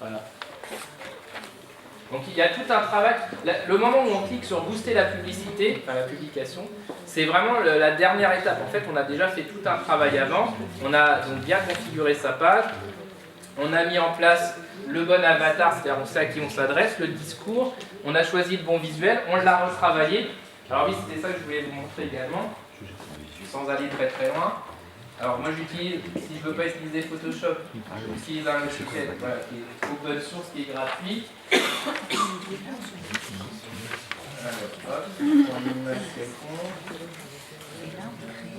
Voilà. Donc il y a tout un travail. Le moment où on clique sur booster la publicité, enfin la publication, c'est vraiment la dernière étape. En fait, on a déjà fait tout un travail avant. On a donc bien configuré sa page. On a mis en place le bon avatar, c'est-à-dire on sait à qui on s'adresse, le discours. On a choisi le bon visuel, on l'a retravaillé. Alors oui, c'était ça que je voulais vous montrer également, sans aller très très loin. Alors moi j'utilise, si je ne veux pas utiliser Photoshop, j'utilise un logiciel qui est open source, qui est gratuit. Emmanuel Macron. Et là, on crée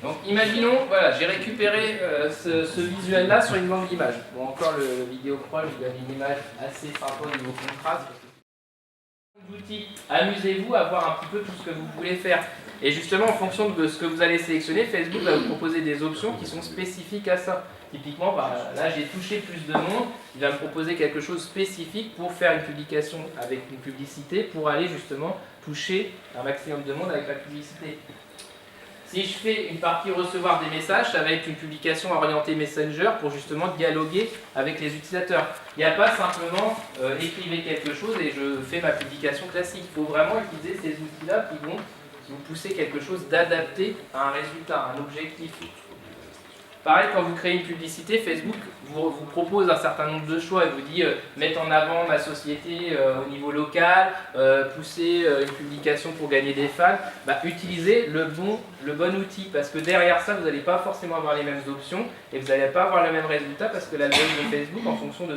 Donc imaginons, voilà, j'ai récupéré ce visuel-là sur une banque d'images. Bon, encore le vidéo proche, vous avez une image assez sympa au niveau contraste. D'outils. Amusez-vous à voir un petit peu tout ce que vous voulez faire. Et justement, en fonction de ce que vous allez sélectionner, Facebook va vous proposer des options qui sont spécifiques à ça. Typiquement, bah, là j'ai touché plus de monde, il va me proposer quelque chose de spécifique pour faire une publication avec une publicité, pour aller justement toucher un maximum de monde avec la publicité. Si je fais une partie recevoir des messages, ça va être une publication orientée Messenger pour justement dialoguer avec les utilisateurs. Il n'y a pas simplement écrivez quelque chose et je fais ma publication classique. Il faut vraiment utiliser ces outils-là qui vont vous pousser quelque chose d'adapté à un résultat, à un objectif. Pareil, quand vous créez une publicité, Facebook vous propose un certain nombre de choix. Il vous dit mettre en avant ma société au niveau local, pousser une publication pour gagner des fans. Bah, utilisez le bon outil parce que derrière ça, vous n'allez pas forcément avoir les mêmes options et vous n'allez pas avoir le même résultat parce que l'algorithme de Facebook, en fonction de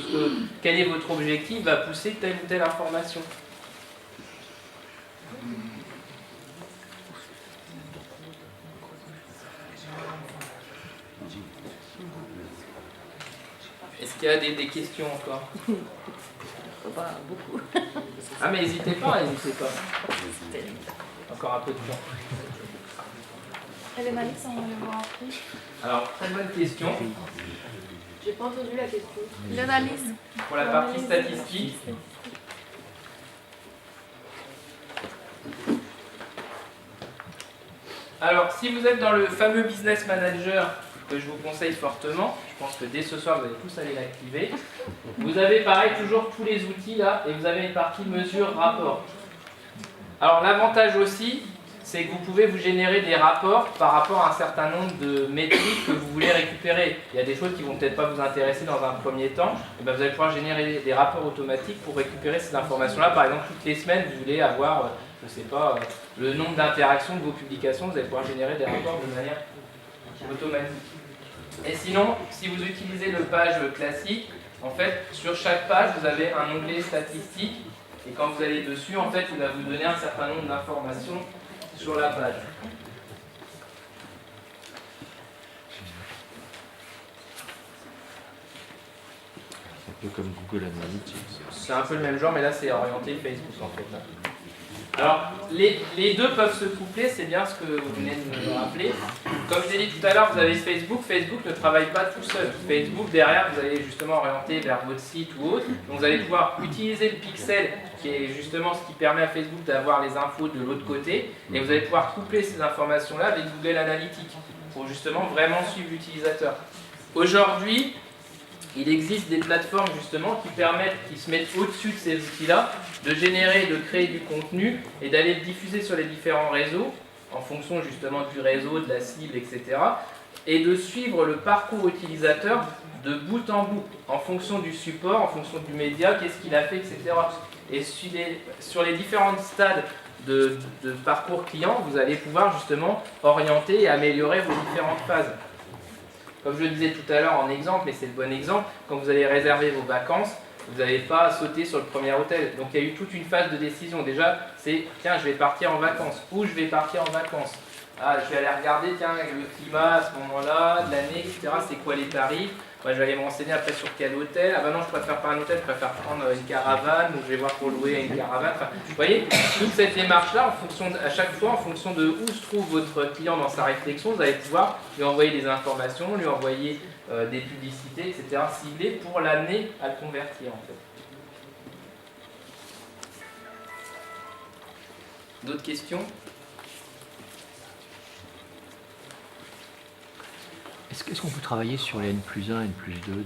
quel est votre objectif, va pousser telle ou telle information. Est-ce qu'il y a des questions encore? Pas beaucoup. Ah mais n'hésitez pas, n'hésitez pas. Encore un peu de temps. Et les malices, on va les voir après. Alors, très bonne question. J'ai pas entendu la question. L'analyse. Pour la partie statistique, alors si vous êtes dans le fameux Business Manager que je vous conseille fortement, je pense que dès ce soir vous allez tous aller l'activer, vous avez pareil toujours tous les outils là et vous avez une partie mesure rapport. Alors l'avantage aussi, c'est que vous pouvez vous générer des rapports par rapport à un certain nombre de métriques que vous voulez récupérer. Il y a des choses qui ne vont peut-être pas vous intéresser dans un premier temps, et bien vous allez pouvoir générer des rapports automatiques pour récupérer ces informations-là. Par exemple, toutes les semaines, vous voulez avoir, je ne sais pas, le nombre d'interactions de vos publications, vous allez pouvoir générer des rapports de manière automatique. Et sinon, si vous utilisez le page classique, en fait, sur chaque page, vous avez un onglet statistique, et quand vous allez dessus, en fait, il va vous donner un certain nombre d'informations sur la page. Un peu comme Google Analytics. C'est un peu le même genre, mais là c'est orienté Facebook en fait. Alors, les deux peuvent se coupler, c'est bien ce que vous venez de me rappeler. Comme je l'ai dit tout à l'heure, vous avez Facebook. Facebook ne travaille pas tout seul. Facebook, derrière, vous allez justement orienter vers votre site ou autre. Donc vous allez pouvoir utiliser le pixel, qui est justement ce qui permet à Facebook d'avoir les infos de l'autre côté. Et vous allez pouvoir coupler ces informations-là avec Google Analytics, pour justement vraiment suivre l'utilisateur. Aujourd'hui, il existe des plateformes justement qui se mettent au-dessus de ces outils-là, de générer, de créer du contenu et d'aller le diffuser sur les différents réseaux, en fonction justement du réseau, de la cible, etc. Et de suivre le parcours utilisateur de bout en bout, en fonction du support, en fonction du média, qu'est-ce qu'il a fait, etc. Et sur les différents stades de parcours client, vous allez pouvoir justement orienter et améliorer vos différentes phases. Comme je le disais tout à l'heure en exemple, mais c'est le bon exemple, quand vous allez réserver vos vacances, vous n'allez pas sauter sur le premier hôtel. Donc il y a eu toute une phase de décision. Déjà, c'est tiens, je vais partir en vacances. Où je vais partir en vacances? Ah, je vais aller regarder, tiens, le climat à ce moment-là, de l'année, etc. C'est quoi les tarifs? Moi, je vais aller me renseigner après sur quel hôtel. Ah ben non, je préfère pas un hôtel, je préfère prendre une caravane, donc je vais voir pour louer une caravane. Enfin, vous voyez, toute cette démarche-là, à chaque fois, en fonction de où se trouve votre client dans sa réflexion, vous allez pouvoir lui envoyer des informations, lui envoyer des publicités, etc. ciblées pour l'amener à le convertir en fait. D'autres questions? Est-ce qu'on peut travailler sur les N+1, N+2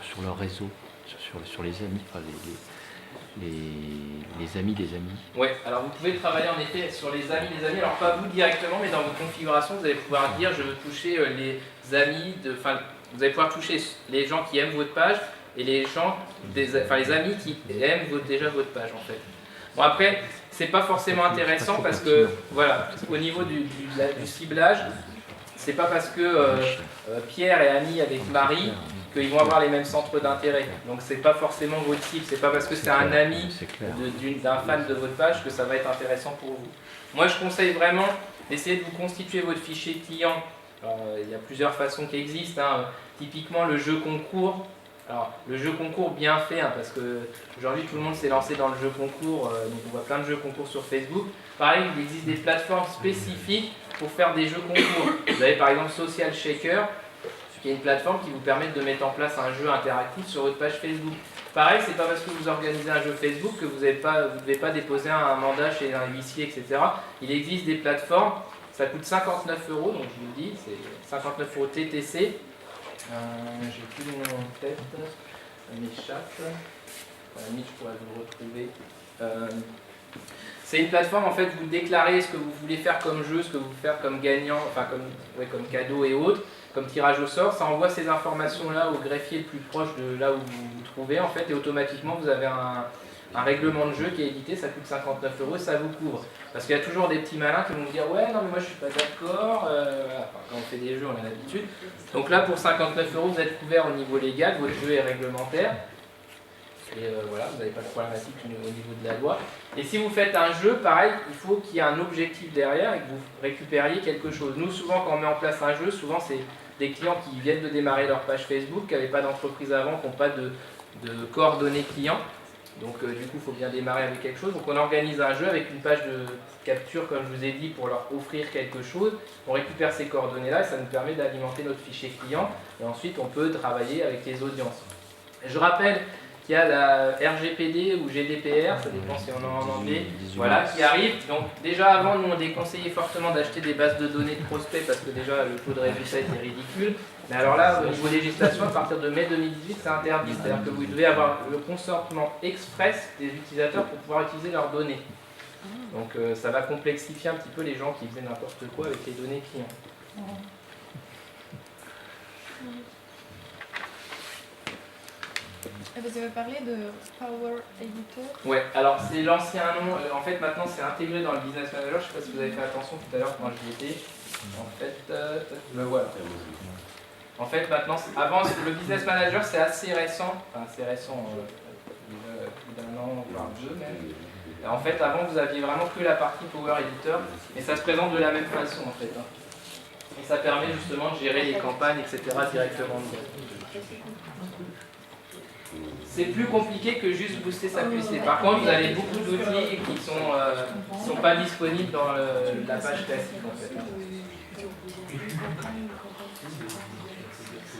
sur leur réseau, sur les amis, enfin les amis des amis? Oui, alors vous pouvez travailler en effet sur les amis des amis, alors pas vous directement, mais dans vos configurations, vous allez pouvoir dire je veux toucher les amis, vous allez pouvoir toucher les gens qui aiment votre page et les gens, enfin les amis qui aiment déjà votre page en fait. Bon après, c'est pas forcément intéressant parce que voilà, au niveau du ciblage, c'est pas parce que Pierre est ami avec Marie qu'ils vont avoir les mêmes centres d'intérêt. Donc c'est pas forcément votre cible, c'est pas parce que c'est un ami d'un fan de votre page que ça va être intéressant pour vous. Moi je conseille vraiment d'essayer de vous constituer votre fichier client. Alors, il y a plusieurs façons qui existent, hein. Typiquement le jeu concours. Alors le jeu concours bien fait, hein, parce que aujourd'hui tout le monde s'est lancé dans le jeu concours, donc on voit plein de jeux concours sur Facebook. Pareil, il existe des plateformes spécifiques pour faire des jeux concours. Vous avez par exemple Social Shaker, qui est une plateforme qui vous permet de mettre en place un jeu interactif sur votre page Facebook. Pareil, c'est pas parce que vous organisez un jeu Facebook que vous ne devez pas déposer un mandat chez un huissier, etc. Il existe des plateformes, ça coûte 59 €, donc je vous le dis, c'est 59 € TTC. J'ai plus le nom en tête, ça m'échappe. À la limite, je pourrais vous le retrouver. C'est une plateforme, en fait, vous déclarez ce que vous voulez faire comme jeu, ce que vous voulez faire comme gagnant, enfin comme cadeau et autres, comme tirage au sort. Ça envoie ces informations-là au greffier le plus proche de là où vous vous trouvez, en fait, et automatiquement, vous avez un règlement de jeu qui est édité, ça coûte 59 € et ça vous couvre. Parce qu'il y a toujours des petits malins qui vont vous dire « Ouais, non mais moi je suis pas d'accord voilà. Quand on fait des jeux, on a l'habitude. Donc là, pour 59 €, vous êtes couvert au niveau légal, votre jeu est réglementaire. Et voilà, vous n'avez pas de problématique au niveau de la loi. Et si vous faites un jeu, pareil, il faut qu'il y ait un objectif derrière et que vous récupériez quelque chose. Nous, souvent, quand on met en place un jeu, souvent c'est des clients qui viennent de démarrer leur page Facebook, qui n'avaient pas d'entreprise avant, qui n'ont pas de coordonnées clients. Donc du coup, il faut bien démarrer avec quelque chose. Donc on organise un jeu avec une page de capture, comme je vous ai dit, pour leur offrir quelque chose. On récupère ces coordonnées-là et ça nous permet d'alimenter notre fichier client. Et ensuite, on peut travailler avec les audiences. Je rappelle qu'il y a la RGPD ou GDPR, ça dépend si on est en anglais, voilà, qui arrive. Donc déjà avant, nous on déconseillait fortement d'acheter des bases de données de prospects parce que déjà le taux de résultat était ridicule. Mais alors là, au niveau législation, à partir de mai 2018, c'est interdit. C'est-à-dire que vous devez avoir le consentement express des utilisateurs pour pouvoir utiliser leurs données. Donc ça va complexifier un petit peu les gens qui faisaient n'importe quoi avec les données clients. Vous avez parlé de Power Editor. Ouais, alors c'est l'ancien nom. En fait, maintenant c'est intégré dans le Business Manager. Je ne sais pas si vous avez fait attention tout à l'heure quand j'y étais. En fait, le voilà. En fait, maintenant, avant, le Business Manager, c'est assez récent. Enfin, c'est récent, plus d'un an, voire deux même. Et en fait, avant, vous aviez vraiment que la partie Power Editor. Et ça se présente de la même façon, en fait. Et ça permet justement de gérer les campagnes, etc. directement dedans. C'est plus compliqué que juste booster sa publicité. Par contre, vous avez beaucoup d'outils qui sont pas disponibles dans la page classique, en fait.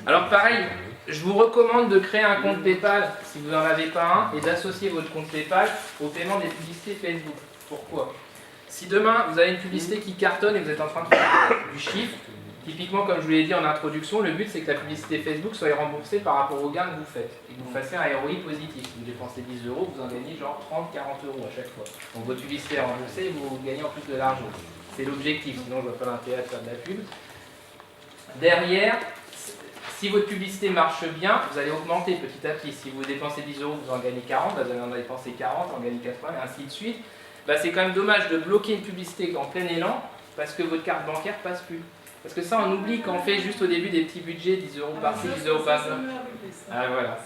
Alors pareil, je vous recommande de créer un compte PayPal si vous n'en avez pas un et d'associer votre compte PayPal au paiement des publicités Facebook. Pourquoi? Si demain vous avez une publicité qui cartonne et vous êtes en train de faire du chiffre, typiquement comme je vous l'ai dit en introduction, le but c'est que la publicité Facebook soit remboursée par rapport au gain que vous faites et que vous fassiez un ROI positif. Si vous dépensez 10 €, vous en gagnez genre 30-40 € à chaque fois. Donc votre publicité est remboursée et vous gagnez en plus de l'argent. C'est l'objectif, sinon je ne vois pas l'intérêt de faire de la pub. Derrière, si votre publicité marche bien, vous allez augmenter petit à petit. Si vous dépensez 10 €, vous en gagnez 40, vous allez en dépenser 40, en gagnez 80, et ainsi de suite. Bah, c'est quand même dommage de bloquer une publicité en plein élan parce que votre carte bancaire passe plus. Parce que ça, on oublie quand on fait juste au début des petits budgets, 10 € par-ci, 10 € par-là. Ah, voilà.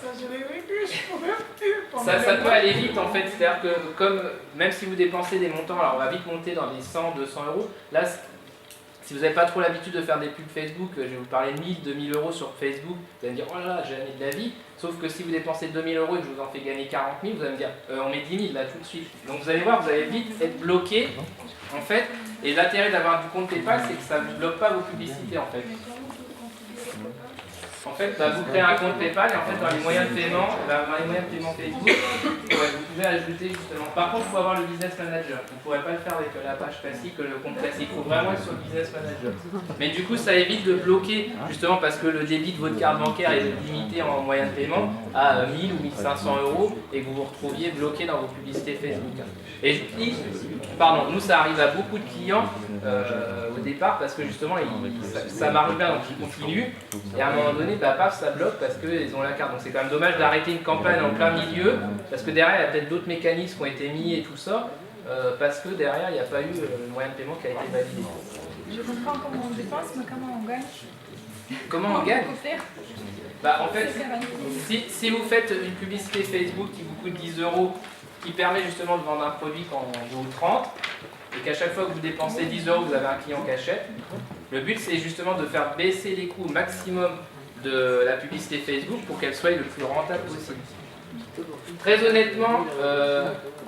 Ça peut aller vite en fait, c'est-à-dire que même si vous dépensez des montants, alors on va vite monter dans les 100, 200 €, là, si vous n'avez pas trop l'habitude de faire des pubs Facebook, je vais vous parler de 1000, 2000 € sur Facebook, vous allez me dire oh là là, j'ai jamais de la vie. Sauf que si vous dépensez 2000 € et que je vous en fais gagner 40 000, vous allez me dire on met 10 000 là tout de suite. Donc vous allez voir, vous allez vite être bloqué en fait. Et l'intérêt d'avoir du compte PayPal, c'est que ça ne bloque pas vos publicités en fait. En fait, vous créez un compte PayPal et en fait dans les moyens de paiement, Facebook, vous pouvez ajouter justement. Par contre, il faut avoir le Business Manager. Vous ne pourrez pas le faire avec la page classique, le compte classique. Il faut vraiment être sur le Business Manager. Mais du coup, ça évite de bloquer justement parce que le débit de votre carte bancaire est limité en moyen de paiement à 1000 ou 1500 € et que vous vous retrouviez bloqué dans vos publicités Facebook. Et pardon, nous ça arrive à beaucoup de clients au départ parce que justement ça marche bien, donc ils continuent. Et à un moment donné, paf, ça bloque parce qu'ils ont la carte. Donc c'est quand même dommage d'arrêter une campagne en plein milieu parce que derrière, il y a peut-être d'autres mécanismes qui ont été mis et tout ça. Parce que derrière, il n'y a pas eu le moyen de paiement qui a été validé. Je comprends comment on dépense, mais comment on gagne? Comment on gagne? Faire Bah, en fait, si vous faites une publicité Facebook qui vous coûte 10 €, qui permet justement de vendre un produit quand on vaut 30, et qu'à chaque fois que vous dépensez 10 €, vous avez un client qui achète, le but c'est justement de faire baisser les coûts au maximum de la publicité Facebook pour qu'elle soit le plus rentable possible. Très honnêtement,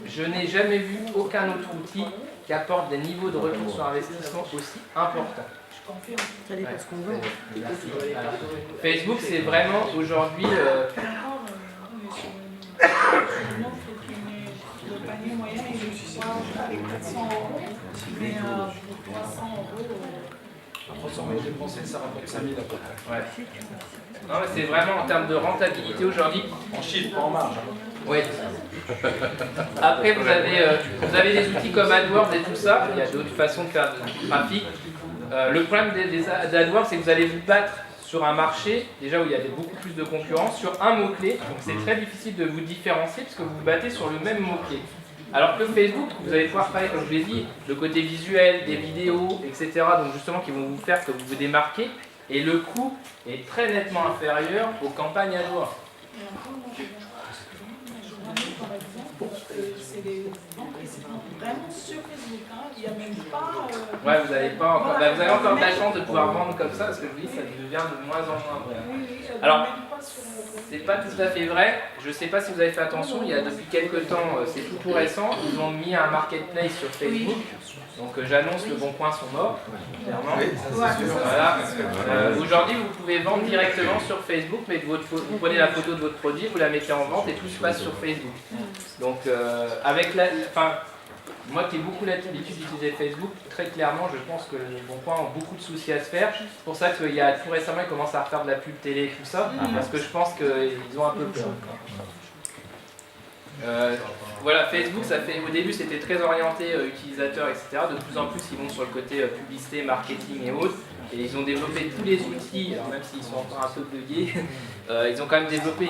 je n'ai jamais vu aucun autre outil qui apporte des niveaux de retour sur investissement aussi importants. Ça dépend ce qu'on veut. Facebook, c'est vraiment aujourd'hui... Le panier moyen, il est avec 400 €, mais pour 300 €. 300 € dépensés, ça rapporte 5 000 à peu près. Ouais. Non, mais c'est vraiment en termes de rentabilité aujourd'hui. En chiffre, pas en marge. Oui. Après, vous avez des outils comme AdWords et tout ça. Il y a d'autres façons de faire du trafic. Le problème d'AdWords, c'est que vous allez vous battre sur un marché, déjà où il y a beaucoup plus de concurrence, sur un mot-clé. Donc c'est très difficile de vous différencier puisque vous vous battez sur le même mot-clé. Alors que Facebook, vous allez pouvoir travailler, comme je l'ai dit, le côté visuel, des vidéos, etc. Donc justement qui vont vous faire que vous vous démarquez. Et le coût est très nettement inférieur aux campagnes AdWords. C'est des ventes qui se font vraiment sur Facebook. Il n'y a même pas. Ouais, vous avez pas encore. Bah, vous avez encore de la chance de pouvoir vendre comme ça, parce que je vous dis, ça devient de moins en moins vrai. Alors, c'est pas tout à fait vrai. Je sais pas si vous avez fait attention, il y a depuis quelques temps, c'est tout récent, ils ont mis un marketplace sur Facebook. Donc j'annonce, Le Bon Coin sont morts, clairement. Voilà. Aujourd'hui, vous pouvez vendre directement sur Facebook, mais vous prenez la photo de votre produit, vous la mettez en vente et tout se passe sur Facebook. Donc avec moi qui ai beaucoup l'habitude d'utiliser Facebook, très clairement, je pense que Le Bon Coin ont beaucoup de soucis à se faire. C'est pour ça qu'il y a tout récemment, ils commencent à refaire de la pub télé et tout ça, parce que je pense qu'ils ont un peu peur. Voilà, Facebook, au début c'était très orienté utilisateur, etc. De plus en plus, ils vont sur le côté publicité, marketing et autres. Et ils ont développé tous les outils, alors même s'ils sont encore un peu buggés, ils ont quand même développé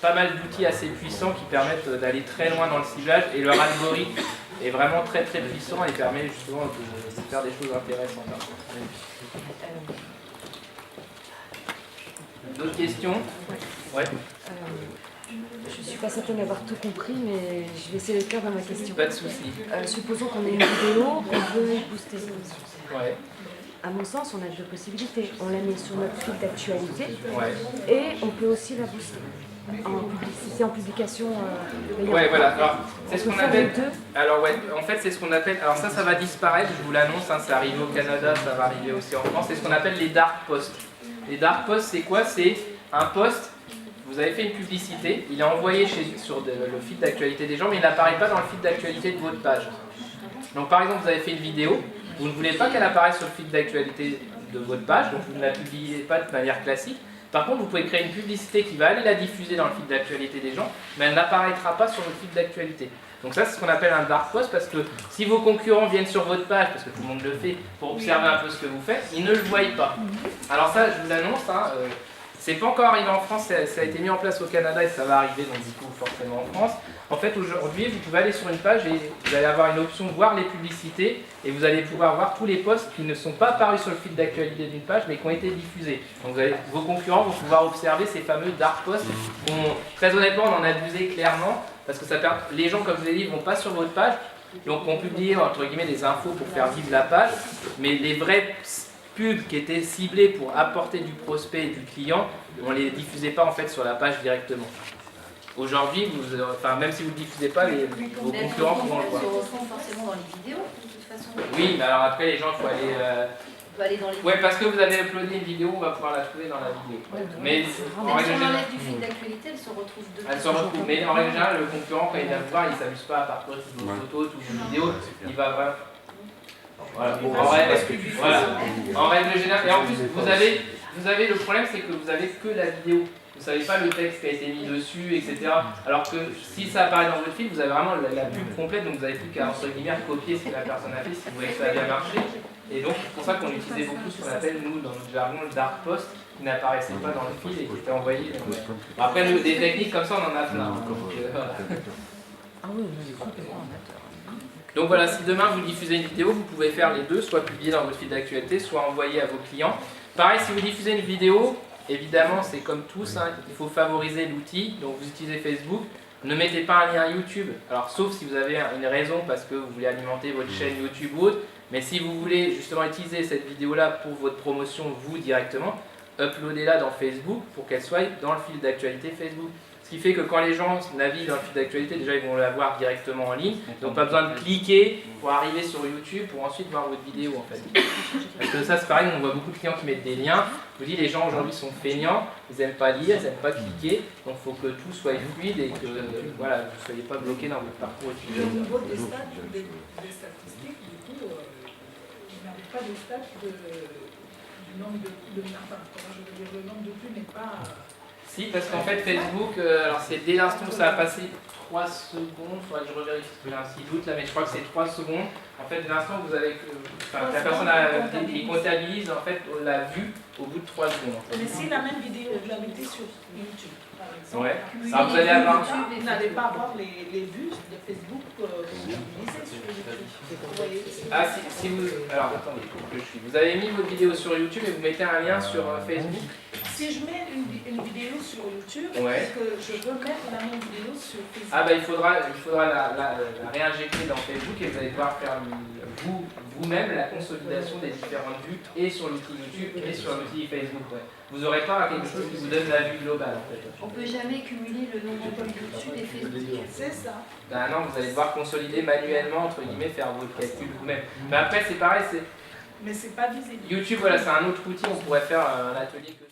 pas mal d'outils assez puissants qui permettent d'aller très loin dans le ciblage. Et leur algorithme est vraiment très très puissant et permet justement de faire des choses intéressantes. D'autres questions? Ouais. Je ne suis pas certaine d'avoir tout compris, mais je vais essayer de faire dans ma question. Pas de souci. Supposons qu'on ait une vidéo, on veut booster. Ouais. À mon sens, on a deux possibilités. On la met sur notre fil d'actualité Ouais. et on peut aussi la booster. C'est en publication. Ouais, voilà. Alors, c'est ce On qu'on peut faire appelle. les deux. Alors ouais, en fait, c'est ce qu'on appelle. Alors ça va disparaître. Je vous l'annonce. C'est arrivé au Canada, ça va arriver aussi en France. C'est ce qu'on appelle les dark posts. Les dark posts, c'est quoi? C'est un post. Vous avez fait une publicité, il est envoyé sur le feed d'actualité des gens, mais il n'apparaît pas dans le feed d'actualité de votre page. Donc par exemple, vous avez fait une vidéo, vous ne voulez pas qu'elle apparaisse sur le feed d'actualité de votre page, donc vous ne la publiez pas de manière classique. Par contre, vous pouvez créer une publicité qui va aller la diffuser dans le feed d'actualité des gens, mais elle n'apparaîtra pas sur le feed d'actualité. Donc ça, c'est ce qu'on appelle un dark post, parce que si vos concurrents viennent sur votre page, parce que tout le monde le fait, pour observer un peu ce que vous faites, ils ne le voient pas. Alors ça, je vous l'annonce, c'est pas encore arrivé en France, ça a été mis en place au Canada et ça va arriver donc du coup forcément en France. En fait aujourd'hui vous pouvez aller sur une page et vous allez avoir une option voir les publicités et vous allez pouvoir voir tous les posts qui ne sont pas apparus sur le feed d'actualité d'une page mais qui ont été diffusés. Donc vos concurrents vont pouvoir observer ces fameux dark posts. Très honnêtement on en a abusé clairement parce que les gens comme je vous ai dit ne vont pas sur votre page, donc on publie entre guillemets des infos pour faire vivre la page, mais les vrais pubs qui étaient ciblés pour apporter du prospect et du client, on ne les diffusait pas en fait sur la page directement. Aujourd'hui, même si vous ne le diffusez pas, vos concurrents pourront le voir. Ils se retrouvent forcément dans les vidéos, de toute façon. Oui, mais alors après les gens, il faut aller... On peut aller dans les Ouais, parce que vous avez uploadé une vidéo, on va pouvoir la trouver dans la vidéo. Mais en Même règle si on générale, enlève du fil d'actualité, elle se retrouve de elle se retrouve. Mais en règle générale, le concurrent, quand il vient vous voir, il ne s'amuse pas à parcourir toutes vos photos, toutes vos vidéos. Il va vraiment... Voilà. En règle générale, et en plus, vous avez le problème, c'est que vous avez que la vidéo. Vous ne savez pas le texte qui a été mis dessus, etc. Alors que si ça apparaît dans votre fil, vous avez vraiment la pub complète, donc vous n'avez plus qu'à entre guillemets copier ce que la personne a fait si vous voulez que ça a bien marché. Et donc c'est pour ça qu'on utilisait beaucoup ce qu'on appelle nous dans notre jargon le dark post, qui n'apparaissait pas dans le fil et qui était envoyé. Après nous, des techniques comme ça on en a plein. Voilà. Ah oui, mais c'est complètement amateur. Donc voilà, si demain vous diffusez une vidéo, vous pouvez faire les deux, soit publier dans votre fil d'actualité, soit envoyer à vos clients. Pareil, si vous diffusez une vidéo, évidemment c'est comme tous, hein, il faut favoriser l'outil, donc vous utilisez Facebook. Ne mettez pas un lien YouTube, alors sauf si vous avez une raison parce que vous voulez alimenter votre chaîne YouTube ou autre, mais si vous voulez justement utiliser cette vidéo-là pour votre promotion, vous directement, uploadez-la dans Facebook pour qu'elle soit dans le fil d'actualité Facebook. Ce qui fait que quand les gens naviguent dans le fil d'actualité, déjà ils vont la voir directement en ligne, donc pas besoin de cliquer pour arriver sur YouTube pour ensuite voir votre vidéo en fait. Parce que ça c'est pareil, on voit beaucoup de clients qui mettent des liens. Je vous dis, les gens aujourd'hui sont feignants, ils n'aiment pas lire, ils n'aiment pas cliquer, donc il faut que tout soit fluide et que voilà, vous ne soyez pas bloqué dans votre parcours Au utilisateur. niveau des statistiques, du coup, il n'y a pas de stats du nombre enfin, comment je veux dire, le nombre de vues n'est pas... Si, parce qu'en fait Facebook, alors c'est dès l'instant où ça a passé 3 secondes, il faudrait que je revérifie parce que j'ai un petit doute là, mais je crois que c'est 3 secondes. En fait, dès l'instant où vous avez, enfin, la personne il comptabilise en fait la vue au bout de 3 secondes. En fait. Mais si la même vidéo, vous la mettez sur YouTube, par exemple, Ouais. Alors vous allez avoir. vous n'allez pas avoir les vues de Facebook que vous utilisez sur YouTube. Vous voyez, Ah, si vous. Alors attendez, que je suis. Vous avez mis votre vidéo sur YouTube et vous mettez un lien sur Facebook. si je mets une vidéo sur YouTube, Ouais. que je veux mettre la même vidéo sur Facebook. Ah bah il faudra la réinjecter dans Facebook et vous allez devoir faire vous-même la consolidation des différentes vues et sur l'outil YouTube et sur l'outil Facebook. Ouais. Vous n'aurez pas quelque chose qui vous donne la vue globale en fait. On peut jamais cumuler le nombre de YouTube et Facebook. C'est ça. Ben non, vous allez devoir consolider manuellement, entre guillemets, faire votre calcul vous-même. Mais après c'est pareil, Mais c'est pas visible. YouTube, voilà, c'est un autre outil, on pourrait faire un atelier que